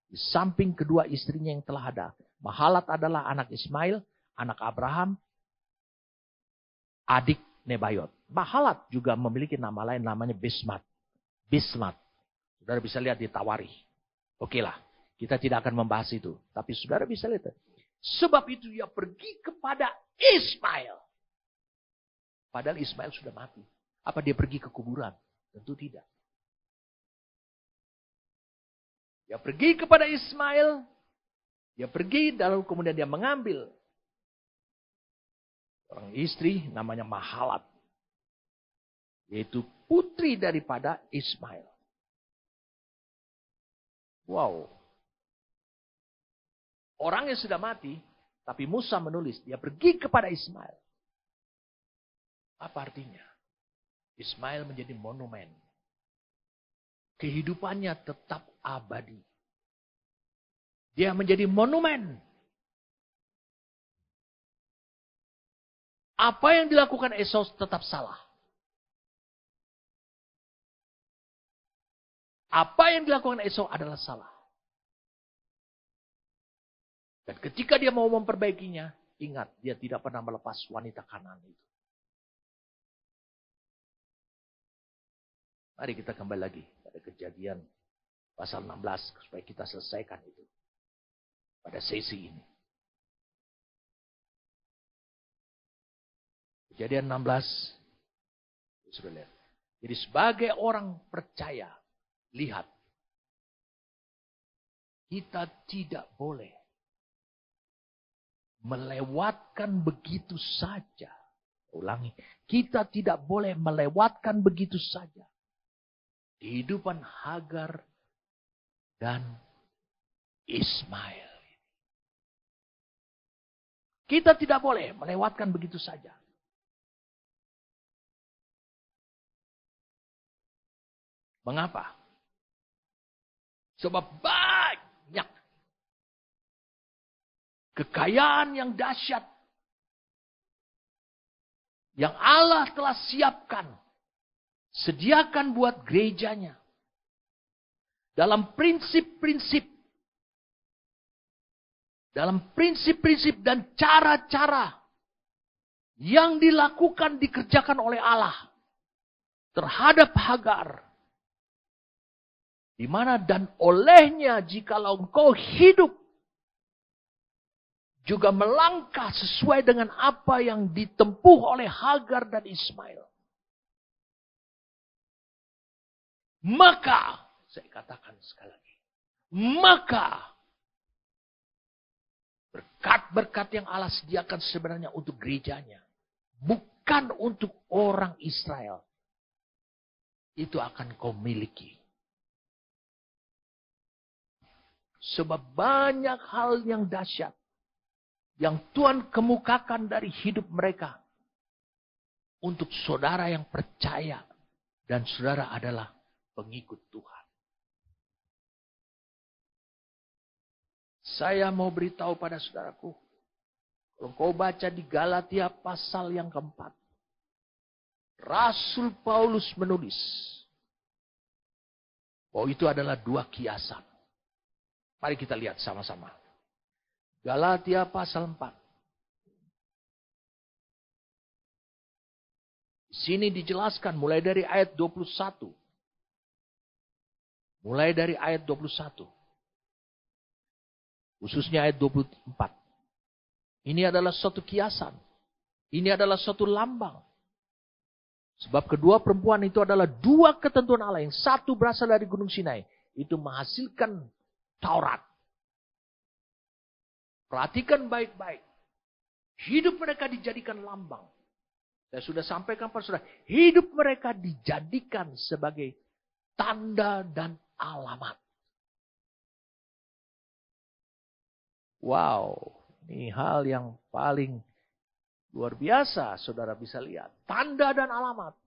Di samping kedua istrinya yang telah ada. Mahalat adalah anak Ismail, anak Abraham, adik Nebayot. Mahalat juga memiliki nama lain, namanya Bismat. Saudara bisa lihat di Tawarikh. Oke lah, kita tidak akan membahas itu. Tapi saudara bisa lihat. Sebab itu ia pergi kepada Ismail. Padahal Ismail sudah mati. Apa dia pergi ke kuburan? Tentu tidak. Dia pergi kepada Ismail. Dia pergi lalu kemudian dia mengambil seorang istri namanya Mahalat. Yaitu putri daripada Ismail. Wow. Orangnya sudah mati, tapi Musa menulis, dia pergi kepada Ismail. Apa artinya? Ismail menjadi monumen. Kehidupannya tetap abadi. Dia menjadi monumen. Apa yang dilakukan Esau tetap salah. Apa yang dilakukan Esau adalah salah. Dan ketika dia mau memperbaikinya, ingat, dia tidak pernah melepas wanita Kanaan itu. Mari kita kembali lagi pada Kejadian pasal 16 supaya kita selesaikan itu pada sesi ini. Kejadian 16. Sudah lihat. Jadi sebagai orang percaya, lihat. Kita tidak boleh melewatkan begitu saja. Ulangi, kita tidak boleh melewatkan begitu saja kehidupan Hagar dan Ismail. Kita tidak boleh melewatkan begitu saja. Mengapa? Sebab banyak kekayaan yang dahsyat yang Allah telah siapkan, sediakan buat gerejanya. Dalam prinsip-prinsip dan cara-cara yang dikerjakan oleh Allah terhadap Hagar. Di mana dan olehnya jikalau engkau hidup juga melangkah sesuai dengan apa yang ditempuh oleh Hagar dan Ismail. Maka, saya katakan sekali lagi, maka berkat-berkat yang Allah sediakan sebenarnya untuk gerejanya, bukan untuk orang Israel, itu akan kau miliki. Sebab banyak hal yang dahsyat yang Tuhan kemukakan dari hidup mereka untuk saudara yang percaya dan saudara adalah pengikut Tuhan. Saya mau beritahu pada saudaraku, kalau kau baca di Galatia pasal yang keempat, Rasul Paulus menulis bahwa itu adalah dua kiasan. Mari kita lihat sama-sama. Galatia pasal 4. Di sini dijelaskan mulai dari ayat 21. Mulai dari ayat 21. Khususnya ayat 24. Ini adalah suatu kiasan. Ini adalah suatu lambang. Sebab kedua perempuan itu adalah dua ketentuan Allah. Yang satu berasal dari Gunung Sinai. Itu menghasilkan Taurat. Perhatikan baik-baik. Hidup mereka dijadikan lambang. Saya sudah sampaikan pada saudara. Hidup mereka dijadikan sebagai tanda dan alamat. Wow. Ini hal yang paling luar biasa. Saudara bisa lihat. Tanda dan alamat.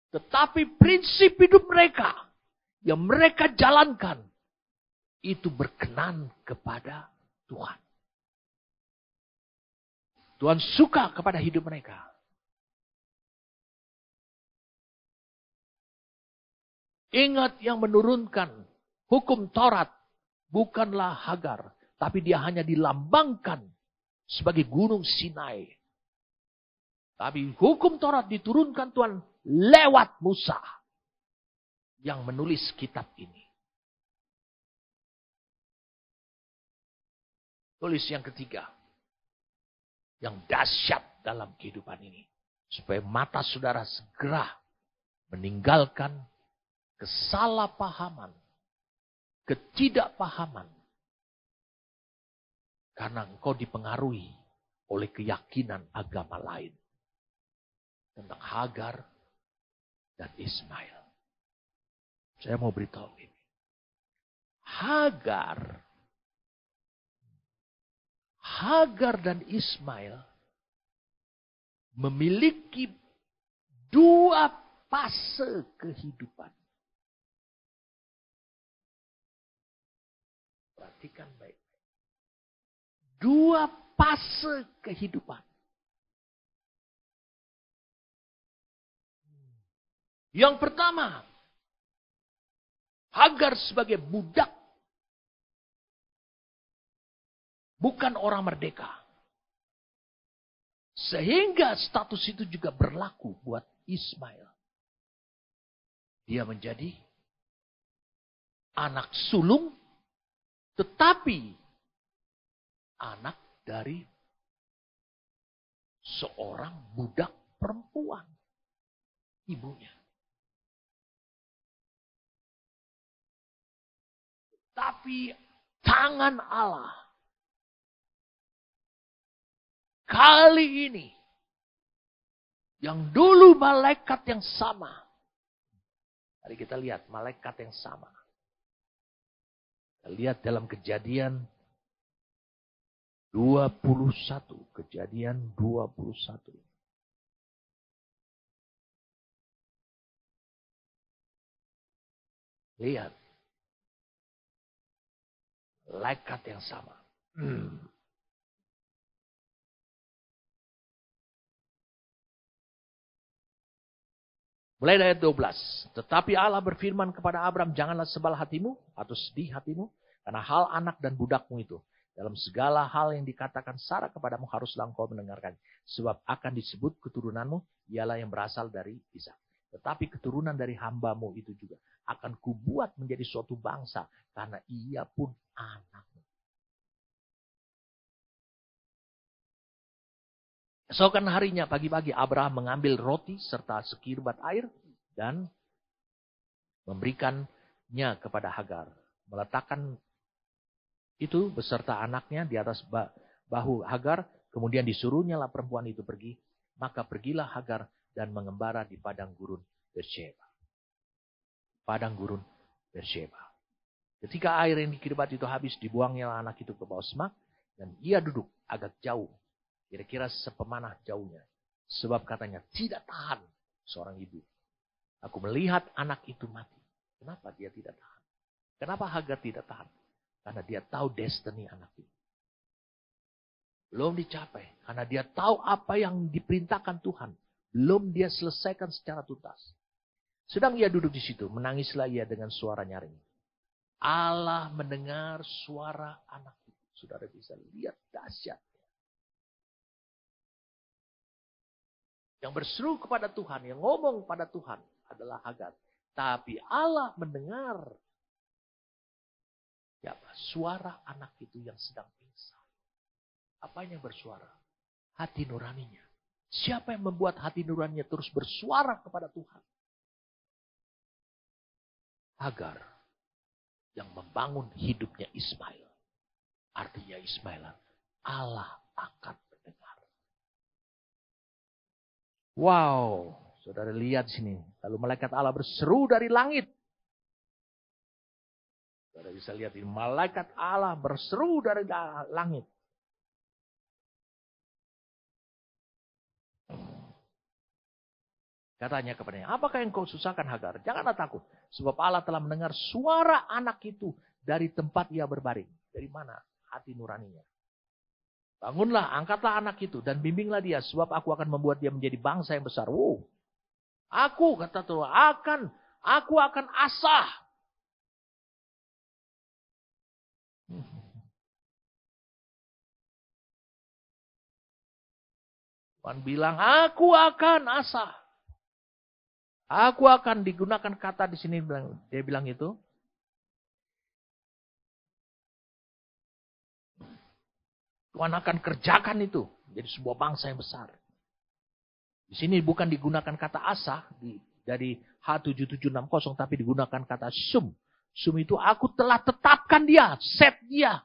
Tetapi prinsip hidup mereka. Yang mereka jalankan. Itu berkenan kepada Tuhan. Tuhan suka kepada hidup mereka. Ingat yang menurunkan hukum Taurat bukanlah Hagar. Tapi dia hanya dilambangkan sebagai gunung Sinai. Tapi hukum Taurat diturunkan Tuhan lewat Musa. Yang menulis kitab ini. Tulis yang ketiga. Yang dahsyat dalam kehidupan ini. Supaya mata saudara segera meninggalkan kesalahpahaman. Ketidakpahaman. Karena engkau dipengaruhi oleh keyakinan agama lain. Tentang Hagar dan Ismail. Saya mau beritahu ini. Hagar dan Ismail memiliki dua fase kehidupan. Perhatikan baik. Dua fase kehidupan. Yang pertama, Hagar sebagai budak. Bukan orang merdeka. Sehingga status itu juga berlaku buat Ismail. Dia menjadi anak sulung, tetapi anak dari seorang budak perempuan. Ibunya. Tapi tangan Allah kali ini, yang dulu malaikat yang sama. Mari kita lihat malaikat yang sama. Kita lihat dalam Kejadian 21. Kejadian 21. Lihat. Malaikat yang sama. Mulai dari ayat 12. Tetapi Allah berfirman kepada Abram, janganlah sebal hatimu atau sedih hatimu karena hal anak dan budakmu itu. Dalam segala hal yang dikatakan Sarah kepadamu haruslah engkau mendengarkan. Sebab akan disebut keturunanmu ialah yang berasal dari Ishak. Tetapi keturunan dari hambamu itu juga akan kubuat menjadi suatu bangsa karena ia pun anakmu. Esokan harinya pagi-pagi Abraham mengambil roti serta sekirbat air dan memberikannya kepada Hagar. Meletakkan itu beserta anaknya di atas bahu Hagar. Kemudian disuruhnya lah perempuan itu pergi. Maka pergilah Hagar dan mengembara di padang gurun Beersheba. Padang gurun Beersheba. Ketika air yang dikirbat itu habis, dibuangnya anak itu ke bawah semak. Dan ia duduk agak jauh. Kira-kira sepemanah jauhnya. Sebab katanya tidak tahan seorang ibu. Aku melihat anak itu mati. Kenapa dia tidak tahan? Kenapa Hagar tidak tahan? Karena dia tahu destiny anak itu. Belum dicapai. Karena dia tahu apa yang diperintahkan Tuhan. Belum dia selesaikan secara tuntas. Sedang ia duduk di situ. Menangislah ia dengan suara nyaring. Allah mendengar suara anak itu. Saudara bisa lihat dahsyat. Yang berseru kepada Tuhan, yang ngomong pada Tuhan adalah Hagar. Tapi Allah mendengar suara anak itu yang sedang pingsan. Apa yang bersuara? Hati nuraninya. Siapa yang membuat hati nuraninya terus bersuara kepada Tuhan? Hagar yang membangun hidupnya Ismail. Artinya Ismail, Allah akan mendengar. Wow, saudara lihat sini. Lalu malaikat Allah berseru dari langit. Saudara bisa lihat ini. Malaikat Allah berseru dari langit. Katanya kepadanya, apakah yang kau susahkan Hagar? Janganlah takut. Sebab Allah telah mendengar suara anak itu dari tempat ia berbaring. Dari mana? Hati nuraninya. Bangunlah, angkatlah anak itu dan bimbinglah dia. Sebab aku akan membuat dia menjadi bangsa yang besar. Wow. Aku, kata Tuhan, aku akan asah. Tuhan bilang, aku akan asah. Aku akan digunakan kata di sini. Dia bilang itu. Tuhan akan kerjakan itu. Jadi sebuah bangsa yang besar. Di sini bukan digunakan kata asah. Dari H7760. Tapi digunakan kata sum. Sum itu aku telah tetapkan dia. Set dia.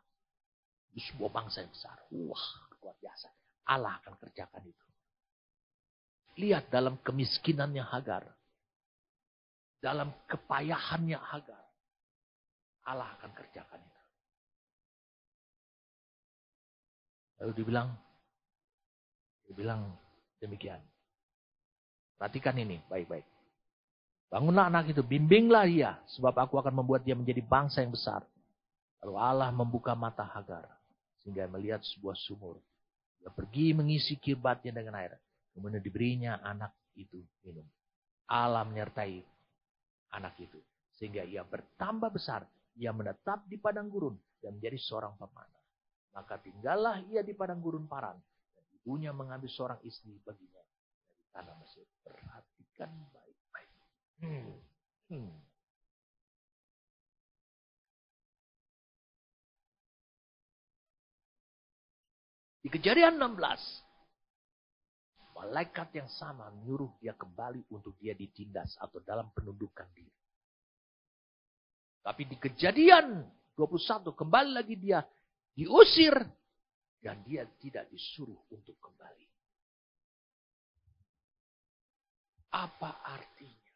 Di sebuah bangsa yang besar. Wah, luar biasa. Allah akan kerjakan itu. Lihat dalam kemiskinannya Hagar. Dalam kepayahannya Hagar. Allah akan kerjakan itu. Lalu dibilang demikian. Perhatikan ini baik-baik. Bangunlah anak itu, bimbinglah dia. Sebab aku akan membuat dia menjadi bangsa yang besar. Lalu Allah membuka mata Hagar. Sehingga melihat sebuah sumur. Dia pergi mengisi kirbatnya dengan air. Kemudian diberinya anak itu minum. Allah menyertai anak itu. Sehingga ia bertambah besar. Ia menetap di padang gurun. Dan menjadi seorang pemanah. Maka tinggallah ia di padang gurun Paran. Dan ibunya mengambil seorang istri baginya. Dari tanah Mesir. Perhatikan baik-baik. Di Kejadian 16. Malaikat yang sama menyuruh dia kembali untuk dia ditindas. Atau dalam penundukan diri. Tapi di Kejadian 21. Kembali lagi dia diusir Dan dia tidak disuruh untuk kembali. Apa artinya?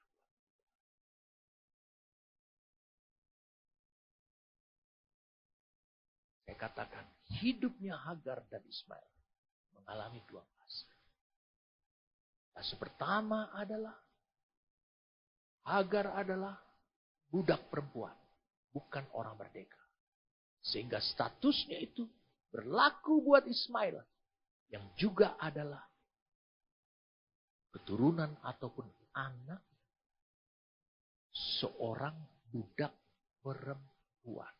Saya katakan, hidupnya Hagar dan Ismail mengalami dua fase. Fase pertama adalah Hagar adalah budak perempuan, bukan orang merdeka. Sehingga statusnya itu berlaku buat Ismail, yang juga adalah keturunan ataupun anak seorang budak perempuan.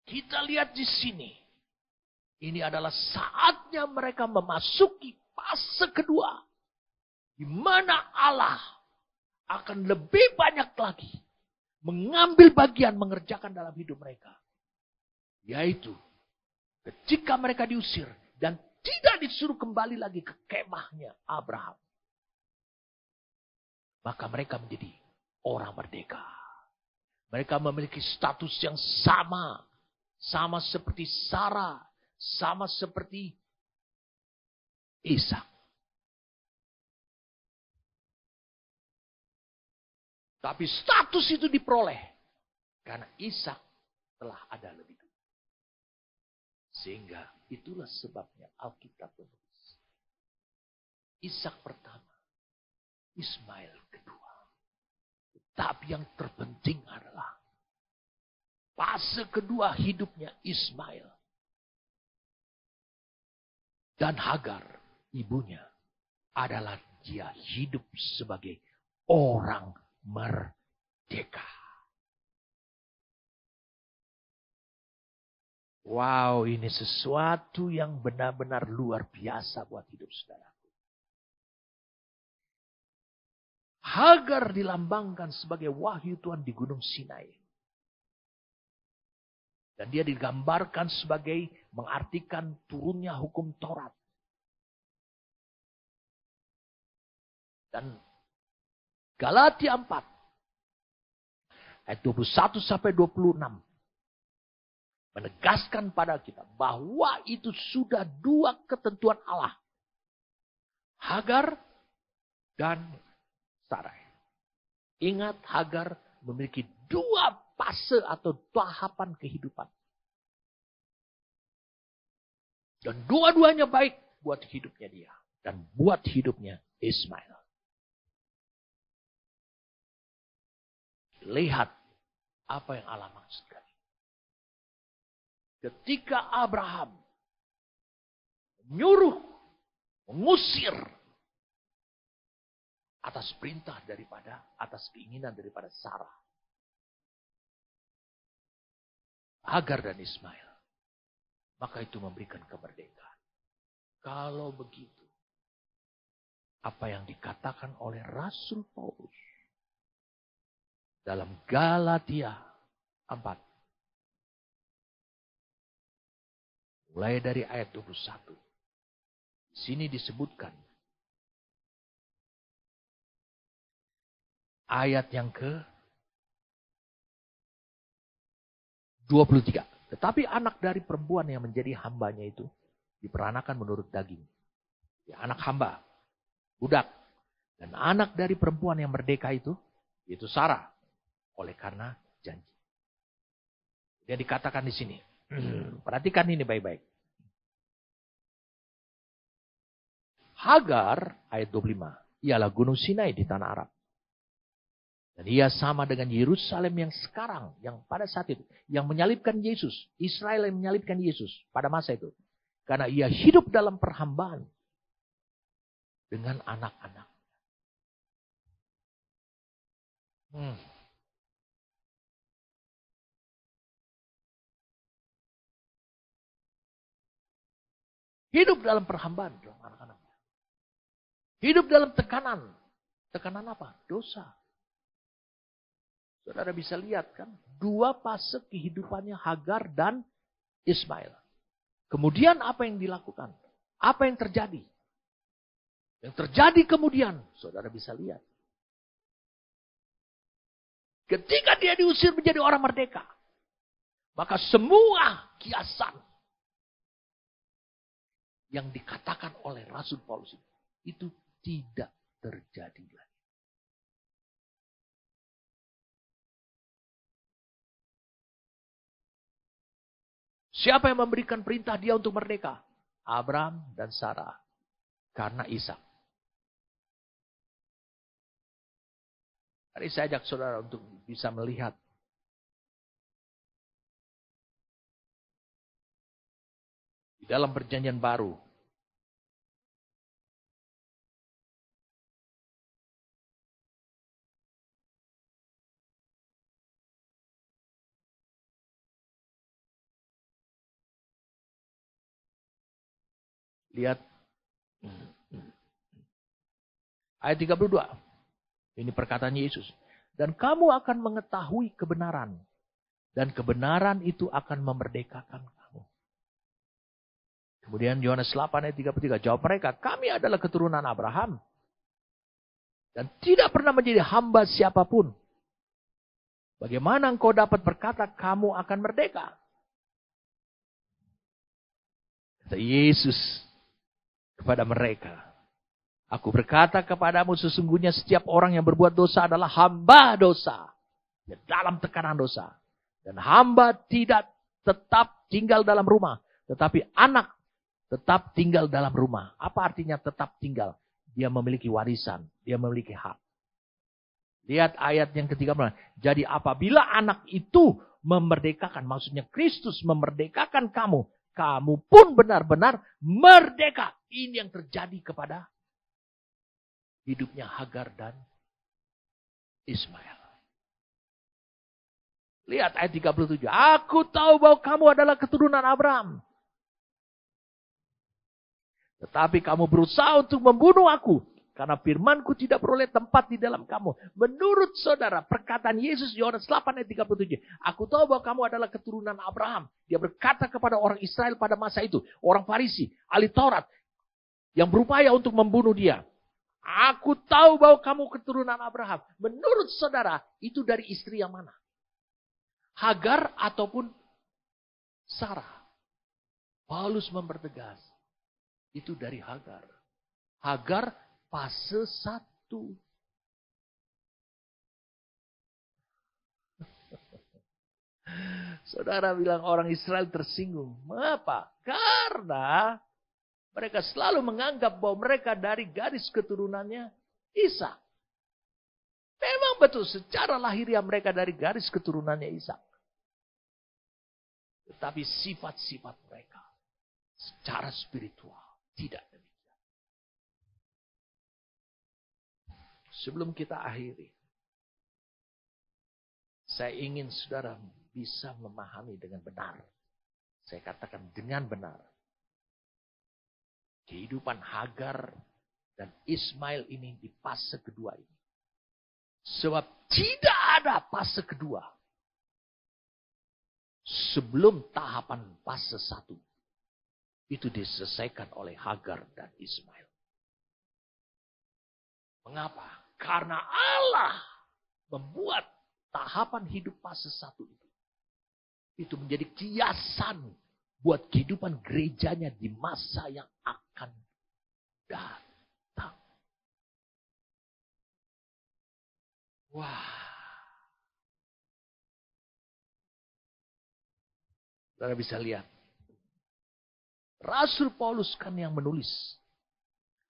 Kita lihat di sini. Ini adalah saatnya mereka memasuki fase kedua. Di mana Allah akan lebih banyak lagi mengambil bagian mengerjakan dalam hidup mereka. Yaitu ketika mereka diusir dan tidak disuruh kembali lagi ke kemahnya Abraham. Maka mereka menjadi orang merdeka. Mereka memiliki status yang sama. Sama seperti Sarah. Sama seperti Ishak. Tapi status itu diperoleh. Karena Ishak telah ada lebih dulu. Sehingga itulah sebabnya Alkitab menulis. Ishak pertama. Ismail kedua. Tapi yang terpenting adalah fase kedua hidupnya Ismail. Dan Hagar, ibunya, adalah dia hidup sebagai orang merdeka. Wow, ini sesuatu yang benar-benar luar biasa buat hidup saudaraku. Hagar dilambangkan sebagai wahyu Tuhan di Gunung Sinai. Dan dia digambarkan sebagai mengartikan turunnya hukum Taurat. Dan Galatia 4 ayat 21 sampai 26 menegaskan pada kita bahwa itu sudah dua ketentuan Allah. Hagar dan Sarai. Ingat, Hagar memiliki dua fase atau tahapan kehidupan. Dan dua-duanya baik buat hidupnya dia. Dan buat hidupnya Ismail. Lihat apa yang Allah maksudkan. Ketika Abraham menyuruh, mengusir atas perintah daripada, atas keinginan daripada Sarah. Hagar dan Ismail. Maka itu memberikan kemerdekaan. Kalau begitu, apa yang dikatakan oleh Rasul Paulus dalam Galatia 4. Mulai dari ayat 21. Di sini disebutkan. Ayat yang ke 23. Tetapi anak dari perempuan yang menjadi hambanya itu diperanakan menurut daging. Ya, anak hamba, budak. Dan anak dari perempuan yang merdeka itu, yaitu Sarah. Oleh karena janji. Dia dikatakan di sini. Perhatikan ini baik-baik. Hagar, ayat 25. Ialah gunung Sinai di tanah Arab. Dan ia sama dengan Yerusalem yang sekarang, yang pada saat itu, yang menyalibkan Yesus. Israel yang menyalibkan Yesus pada masa itu. Karena ia hidup dalam perhambaan dengan anak-anak. Hidup dalam perhambaan dong anak-anaknya. Hidup dalam tekanan. Tekanan apa? Dosa. Saudara bisa lihat kan, dua fase kehidupannya Hagar dan Ismail. Kemudian apa yang dilakukan? Apa yang terjadi? Yang terjadi kemudian, saudara bisa lihat. Ketika dia diusir menjadi orang merdeka. Maka semua kiasan yang dikatakan oleh Rasul Paulus itu tidak terjadi lagi. Siapa yang memberikan perintah dia untuk merdeka? Abraham dan Sarah. Karena Ishak. Hari saya ajak saudara untuk bisa melihat di dalam perjanjian baru. Lihat ayat 32. Ini perkataan Yesus. Dan kamu akan mengetahui kebenaran. Dan kebenaran itu akan memerdekakan kamu. Kemudian Yohanes 8 ayat 33. Jawab mereka, kami adalah keturunan Abraham. Dan tidak pernah menjadi hamba siapapun. Bagaimana engkau dapat berkata kamu akan merdeka? Kata Yesus kepada mereka. Aku berkata kepadamu sesungguhnya setiap orang yang berbuat dosa adalah hamba dosa. Dalam tekanan dosa. Dan hamba tidak tetap tinggal dalam rumah. Tetapi anak tetap tinggal dalam rumah. Apa artinya tetap tinggal? Dia memiliki warisan. Dia memiliki hak. Lihat ayat yang ketiga. Jadi apabila anak itu memerdekakan. Maksudnya Kristus memerdekakan kamu. Kamu pun benar-benar merdeka. Ini yang terjadi kepada hidupnya Hagar dan Ismail. Lihat ayat 37. Aku tahu bahwa kamu adalah keturunan Abraham. Tetapi kamu berusaha untuk membunuh aku. Karena firmanku tidak beroleh tempat di dalam kamu. Menurut saudara, perkataan Yesus Yohanes 8 ayat 37. Aku tahu bahwa kamu adalah keturunan Abraham. Dia berkata kepada orang Israel pada masa itu. Orang Farisi, ahli Taurat. Yang berupaya untuk membunuh dia. Aku tahu bahwa kamu keturunan Abraham. Menurut saudara, itu dari istri yang mana? Hagar ataupun Sarah? Paulus mempertegas. Itu dari Hagar. Hagar fase 1. Saudara bilang orang Israel tersinggung. Mengapa? Karena mereka selalu menganggap bahwa mereka dari garis keturunannya Ishak. Memang betul secara lahiriah mereka dari garis keturunannya Ishak. Tetapi sifat-sifat mereka secara spiritual tidak demikian. Sebelum kita akhiri, saya ingin saudara bisa memahami dengan benar. Saya katakan dengan benar. Kehidupan Hagar dan Ismail ini di fase kedua ini. Sebab tidak ada fase kedua. Sebelum tahapan fase 1. Itu diselesaikan oleh Hagar dan Ismail. Mengapa? Karena Allah membuat tahapan hidup fase 1 itu. Itu menjadi kiasan buat kehidupan gerejanya di masa yang akan datang. Wah. Saudara bisa lihat. Rasul Paulus kan yang menulis.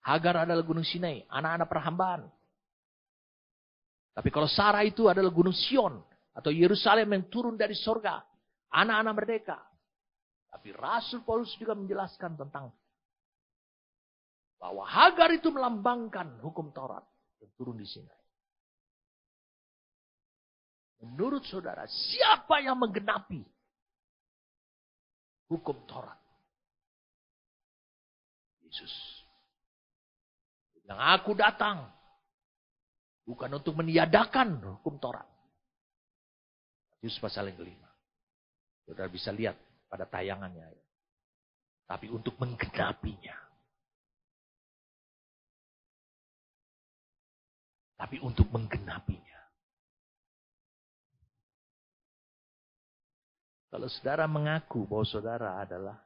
Hagar adalah gunung Sinai, anak-anak perhambaan. Tapi kalau Sarah itu adalah gunung Sion atau Yerusalem yang turun dari sorga, anak-anak merdeka. Tapi Rasul Paulus juga menjelaskan tentang bahwa Hagar itu melambangkan hukum Taurat yang turun di Sinai. Menurut saudara, siapa yang menggenapi hukum Taurat? Yesus. Yang aku datang bukan untuk meniadakan hukum Taurat. Yesus pasal yang kelima. Saudara bisa lihat pada tayangannya. Tapi untuk menggenapinya. Tapi untuk menggenapinya. Kalau saudara mengaku bahwa saudara adalah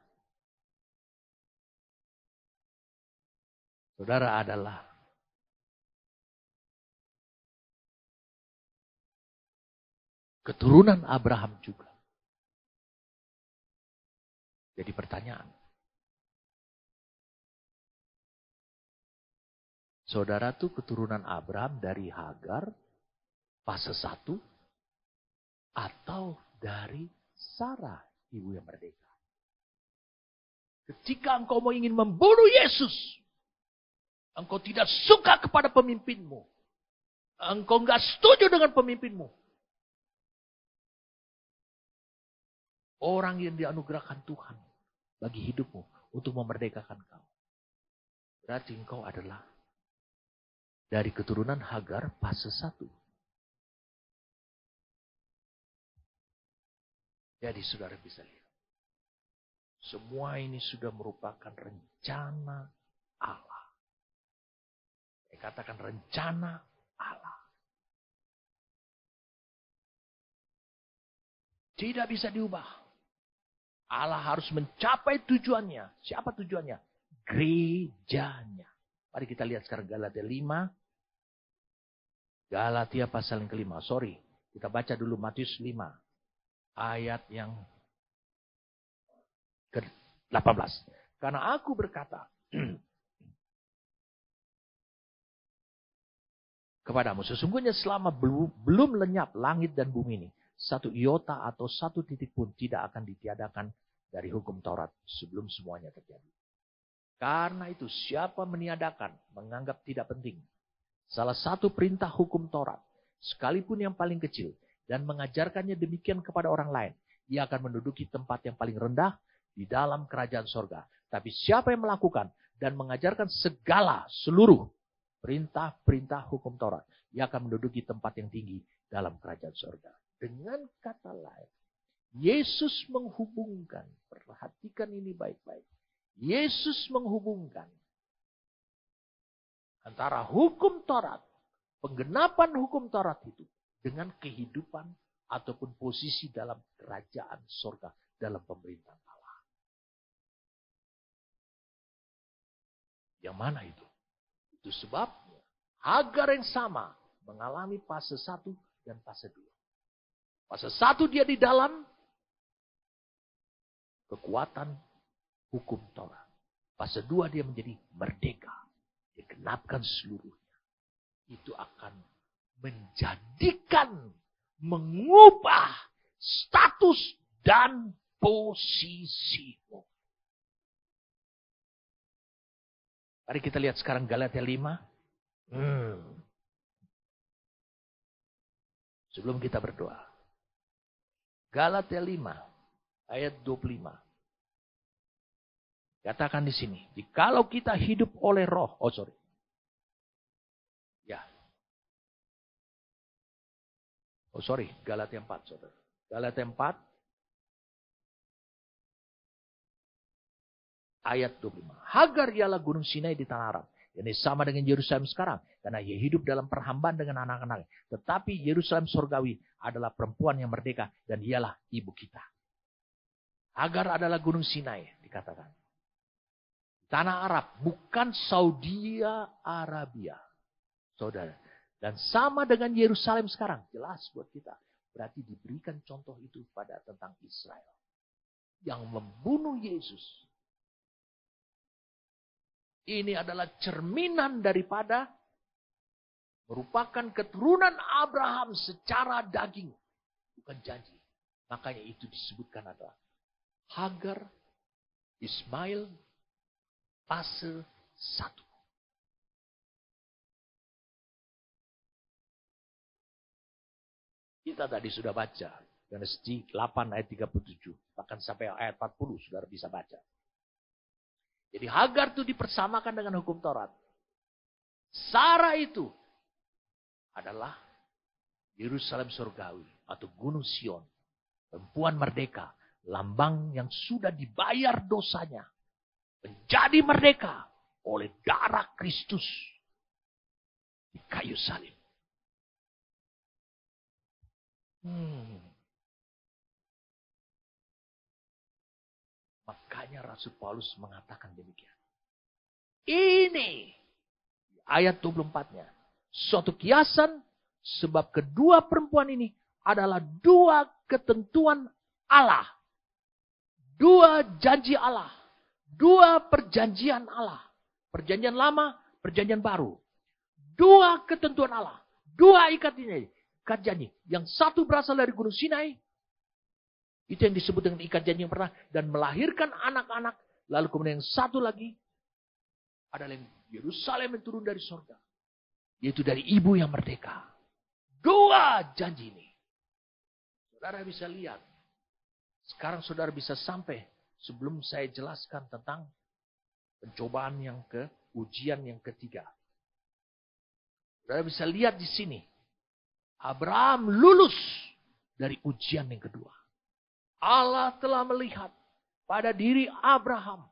keturunan Abraham juga. Jadi pertanyaan. Saudara tuh keturunan Abraham dari Hagar, fase 1, atau dari Sarah, ibu yang merdeka. Ketika engkau mau ingin membunuh Yesus, engkau tidak suka kepada pemimpinmu. Engkau nggak setuju dengan pemimpinmu. Orang yang dianugerahkan Tuhan bagi hidupmu untuk memerdekakan kau. Berarti engkau adalah dari keturunan Hagar fase 1. Jadi saudara bisa lihat. Semua ini sudah merupakan rencana Allah. Saya katakan rencana Allah. Tidak bisa diubah. Allah harus mencapai tujuannya. Siapa tujuannya? Gerejanya. Mari kita lihat sekarang Galatia 5. Galatia pasal yang kelima. Sorry, kita baca dulu Matius 5. Ayat yang ke-18. Karena aku berkata kepadamu, sesungguhnya selama belum lenyap langit dan bumi ini, satu iota atau satu titik pun tidak akan ditiadakan dari hukum Taurat sebelum semuanya terjadi. Karena itu siapa meniadakan, menganggap tidak penting salah satu perintah hukum Taurat, sekalipun yang paling kecil, dan mengajarkannya demikian kepada orang lain, ia akan menduduki tempat yang paling rendah di dalam kerajaan sorga. Tapi siapa yang melakukan dan mengajarkan seluruh perintah-perintah hukum Taurat, ia akan menduduki tempat yang tinggi dalam kerajaan sorga. Dengan kata lain, Yesus menghubungkan, perhatikan ini baik-baik. Yesus menghubungkan antara hukum Taurat, penggenapan hukum Taurat itu, dengan kehidupan ataupun posisi dalam kerajaan sorga, dalam pemerintahan Allah. Yang mana itu? Itu sebabnya Hagar yang sama mengalami fase 1 dan fase 2. Fase 1 dia di dalam kekuatan hukum Taurat. Fase 2 dia menjadi merdeka. Digenapkan seluruhnya. Itu akan menjadikan, mengubah status dan posisimu. Mari kita lihat sekarang Galatia 5. Sebelum kita berdoa. Galatia 5 ayat 25. Katakan di sini, jikalau kita hidup oleh roh, Galatia 4, saudara. Galatia 4 ayat 25. Hagar ialah gunung Sinai di tanah Aram. Ini sama dengan Yerusalem sekarang. Karena ia hidup dalam perhambaan dengan anak-anak. Tetapi Yerusalem surgawi adalah perempuan yang merdeka. Dan ialah ibu kita. Hagar adalah gunung Sinai, dikatakan. Tanah Arab, bukan Saudi Arabia. Saudara. Dan sama dengan Yerusalem sekarang. Jelas buat kita. Berarti diberikan contoh itu pada tentang Israel. Yang membunuh Yesus. Ini adalah cerminan daripada merupakan keturunan Abraham secara daging. Bukan janji. Makanya itu disebutkan adalah Hagar, Ismail, fase 1. Kita tadi sudah baca. Yohanes 8 ayat 37. Bahkan sampai ayat 40 sudah bisa baca. Jadi Hagar itu dipersamakan dengan hukum Taurat. Sarah itu adalah Yerusalem surgawi atau Gunung Sion. Perempuan merdeka. Lambang yang sudah dibayar dosanya. Menjadi merdeka oleh darah Kristus. Di kayu salib. Hanya Rasul Paulus mengatakan demikian. Ini ayat 24-nya. Suatu kiasan sebab kedua perempuan ini adalah dua ketentuan Allah. Dua janji Allah. Dua perjanjian Allah. Perjanjian lama, perjanjian baru. Dua ketentuan Allah. Dua ikat janji. Yang satu berasal dari Gunung Sinai. Itu yang disebut dengan ikat janji yang pernah. Dan melahirkan anak-anak. Lalu kemudian yang satu lagi. Adalah Yerusalem yang turun dari surga. Yaitu dari ibu yang merdeka. Dua janji ini. Saudara bisa lihat. Sekarang saudara bisa sampai. Sebelum saya jelaskan tentang pencobaan ujian yang ketiga. Saudara bisa lihat di sini. Abraham lulus dari ujian yang kedua. Allah telah melihat pada diri Abraham.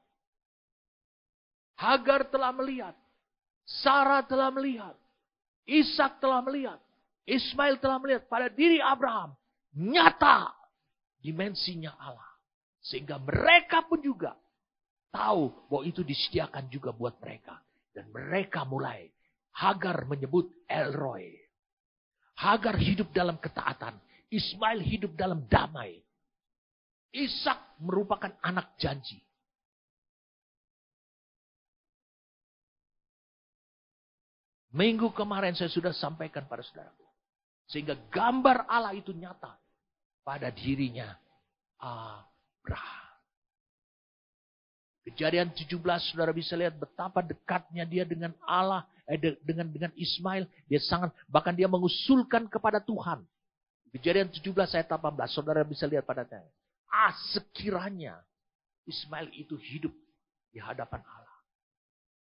Hagar telah melihat. Sarah telah melihat. Ishak telah melihat. Ismail telah melihat pada diri Abraham. Nyata dimensinya Allah. Sehingga mereka pun juga tahu bahwa itu disediakan juga buat mereka. Dan mereka mulai. Hagar menyebut El Roy. Hagar hidup dalam ketaatan. Ismail hidup dalam damai. Ishak merupakan anak janji. Minggu kemarin saya sudah sampaikan pada saudaraku. Sehingga gambar Allah itu nyata pada dirinya Abraham. Kejadian 17 saudara bisa lihat betapa dekatnya dia dengan Allah, dengan Ismail. Dia sangat, bahkan dia mengusulkan kepada Tuhan. Kejadian 17 ayat 18 saudara bisa lihat pada tanya. Sekiranya Ismail itu hidup di hadapan Allah.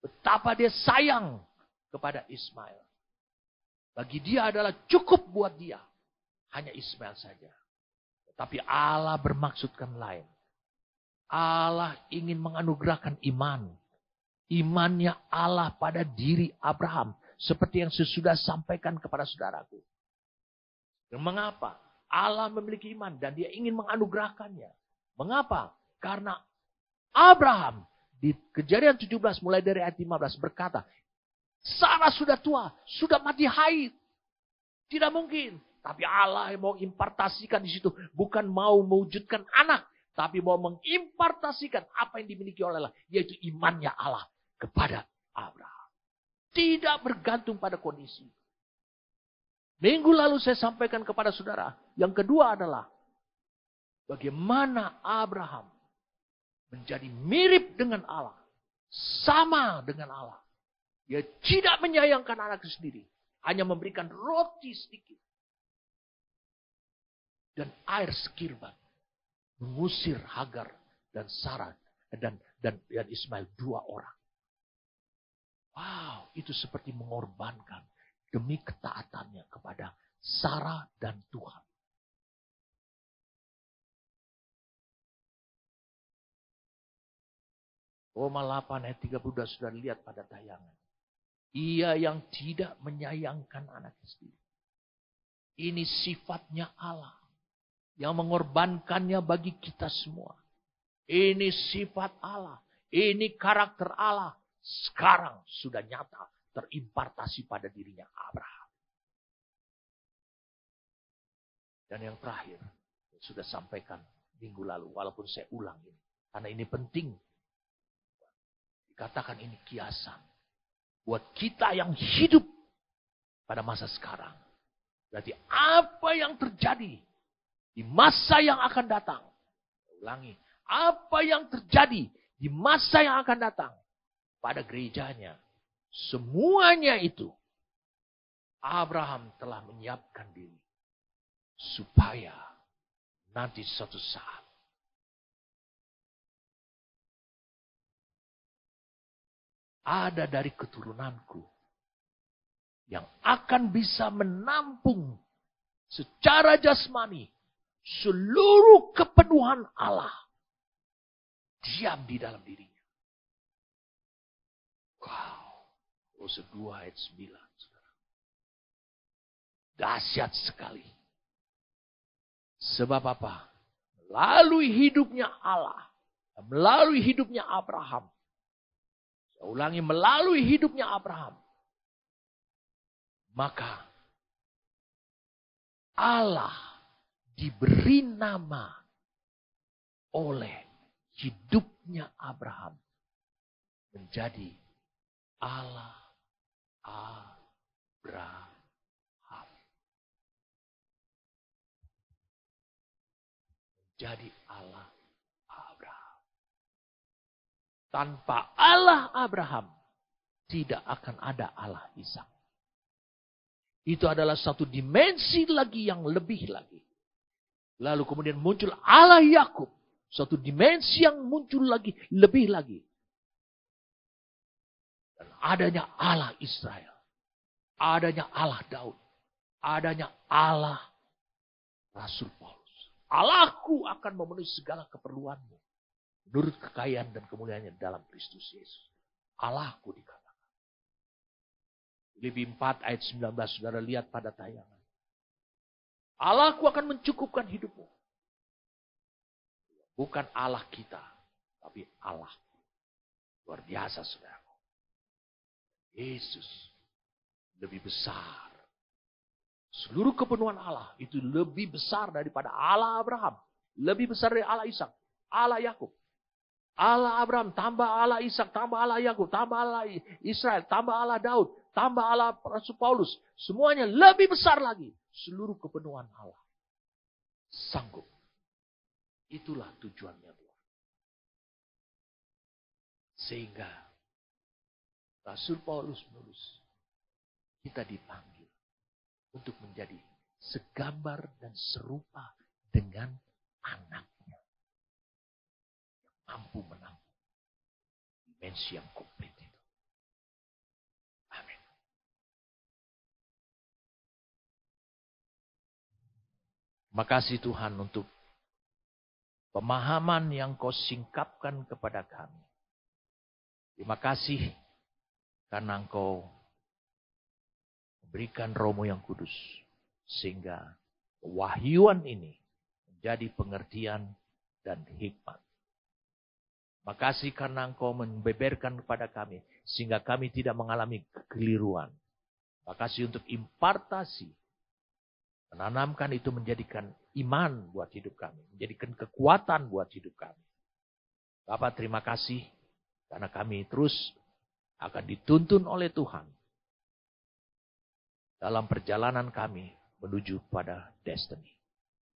Betapa dia sayang kepada Ismail. Bagi dia adalah cukup buat dia. Hanya Ismail saja. Tapi Allah bermaksudkan lain. Allah ingin menganugerahkan iman. Imannya Allah pada diri Abraham. Seperti yang sesudah sampaikan kepada saudaraku. Dan mengapa? Allah memiliki iman dan dia ingin menganugerahkannya. Mengapa? Karena Abraham di Kejadian 17 mulai dari ayat 15 berkata, Sarah sudah tua, sudah mati haid. Tidak mungkin. Tapi Allah yang mau impartasikan di situ. Bukan mau mewujudkan anak. Tapi mau mengimpartasikan apa yang dimiliki oleh Allah. Yaitu imannya Allah kepada Abraham. Tidak bergantung pada kondisi. Minggu lalu saya sampaikan kepada saudara. Yang kedua adalah. Bagaimana Abraham menjadi mirip dengan Allah. Sama dengan Allah. Dia tidak menyayangkan anaknya sendiri. Hanya memberikan roti sedikit. Dan air sekirbat. Mengusir Hagar dan Sarah. Dan Ismail, dua orang. Wow, itu seperti mengorbankan. Demi ketaatannya kepada Sarah dan Tuhan. Roma 8 ayat 32 sudah lihat pada tayangan. Ia yang tidak menyayangkan anaknya sendiri. Ini sifatnya Allah. Yang mengorbankannya bagi kita semua. Ini sifat Allah. Ini karakter Allah. Sekarang sudah nyata. Terimpartasi pada dirinya Abraham. Dan yang terakhir. Sudah sampaikan minggu lalu. Walaupun saya ulang ini. Karena ini penting. Dikatakan ini kiasan. Buat kita yang hidup pada masa sekarang. Berarti apa yang terjadi di masa yang akan datang. Ulangi. Apa yang terjadi di masa yang akan datang. Pada gerejanya. Semuanya itu. Abraham telah menyiapkan diri. Supaya nanti suatu saat. Ada dari keturunanku yang akan bisa menampung secara jasmani seluruh kepenuhan Allah diam di dalam dirinya. Wow. Kolose 2 ayat 9. Dahsyat sekali. Sebab apa? Melalui hidupnya Allah. Melalui hidupnya Abraham. Saya ulangi, melalui hidupnya Abraham. Maka Allah diberi nama oleh hidupnya Abraham. Menjadi Allah Abraham. Menjadi Allah Abraham. Tanpa Allah Abraham, tidak akan ada Allah Ishak. Itu adalah satu dimensi lagi yang lebih lagi. Lalu kemudian muncul Allah Yakub. Suatu dimensi yang muncul lagi, lebih lagi. Dan adanya Allah Israel. Adanya Allah Daud. Adanya Allah Rasul Paulus. Allahku akan memenuhi segala keperluanmu. Menurut kekayaan dan kemuliaannya dalam Kristus Yesus. Allahku dikatakan. Filipi 4 ayat 19, saudara lihat pada tayangan. Allahku akan mencukupkan hidupmu. Bukan Allah kita, tapi Allah. Luar biasa, saudara. Yesus lebih besar. Seluruh kepenuhan Allah itu lebih besar daripada Allah Abraham. Lebih besar dari Allah Ishak, Allah Yakub. Allah Abraham, tambah Allah Ishak, tambah Allah Yakub, tambah Allah Israel, tambah Allah Daud, tambah Allah Rasul Paulus. Semuanya lebih besar lagi. Seluruh kepenuhan Allah. Sanggup. Itulah tujuannya Tuhan. Sehingga Rasul Paulus menulis, kita dipanggil untuk menjadi segambar dan serupa dengan anaknya. Yang mampu menampung dimensi yang komplit itu. Amin. Terima kasih Tuhan untuk pemahaman yang kau singkapkan kepada kami. Terima kasih karena engkau memberikan Romo yang kudus. Sehingga wahyuan ini menjadi pengertian dan hikmat. Terima kasih karena engkau membeberkan kepada kami. Sehingga kami tidak mengalami kekeliruan. Terima kasih untuk impartasi. Menanamkan itu menjadikan iman buat hidup kami. Menjadikan kekuatan buat hidup kami. Bapak terima kasih. Karena kami terus akan dituntun oleh Tuhan. Dalam perjalanan kami menuju pada destiny.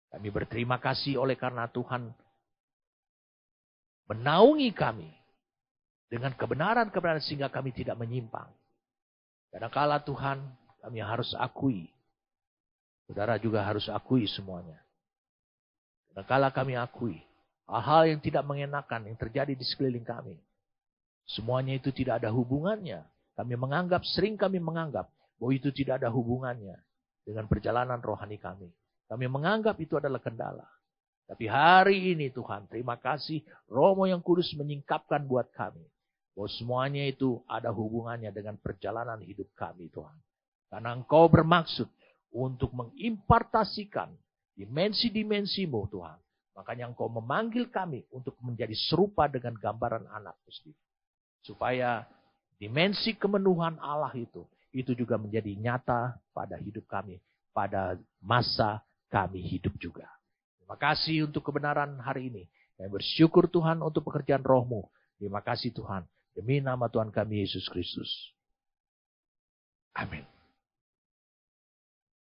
Kami berterima kasih oleh karena Tuhan menaungi kami. Dengan kebenaran-kebenaran sehingga kami tidak menyimpang. Kadang-kala Tuhan kami harus akui. Saudara juga harus akui semuanya. Kadang-kala kami akui. Hal-hal yang tidak mengenakan yang terjadi di sekeliling kami. Semuanya itu tidak ada hubungannya. Sering kami menganggap bahwa itu tidak ada hubungannya dengan perjalanan rohani kami. Kami menganggap itu adalah kendala. Tapi hari ini Tuhan, terima kasih Romo yang kudus menyingkapkan buat kami. Bahwa semuanya itu ada hubungannya dengan perjalanan hidup kami Tuhan. Karena Engkau bermaksud untuk mengimpartasikan dimensi-dimensimu Tuhan. Makanya Engkau memanggil kami untuk menjadi serupa dengan gambaran anakmu sendiri. Supaya dimensi kemenuhan Allah itu juga menjadi nyata pada hidup kami. Pada masa kami hidup juga. Terima kasih untuk kebenaran hari ini. Kami bersyukur Tuhan untuk pekerjaan Roh-Mu. Terima kasih Tuhan. Demi nama Tuhan kami Yesus Kristus. Amin.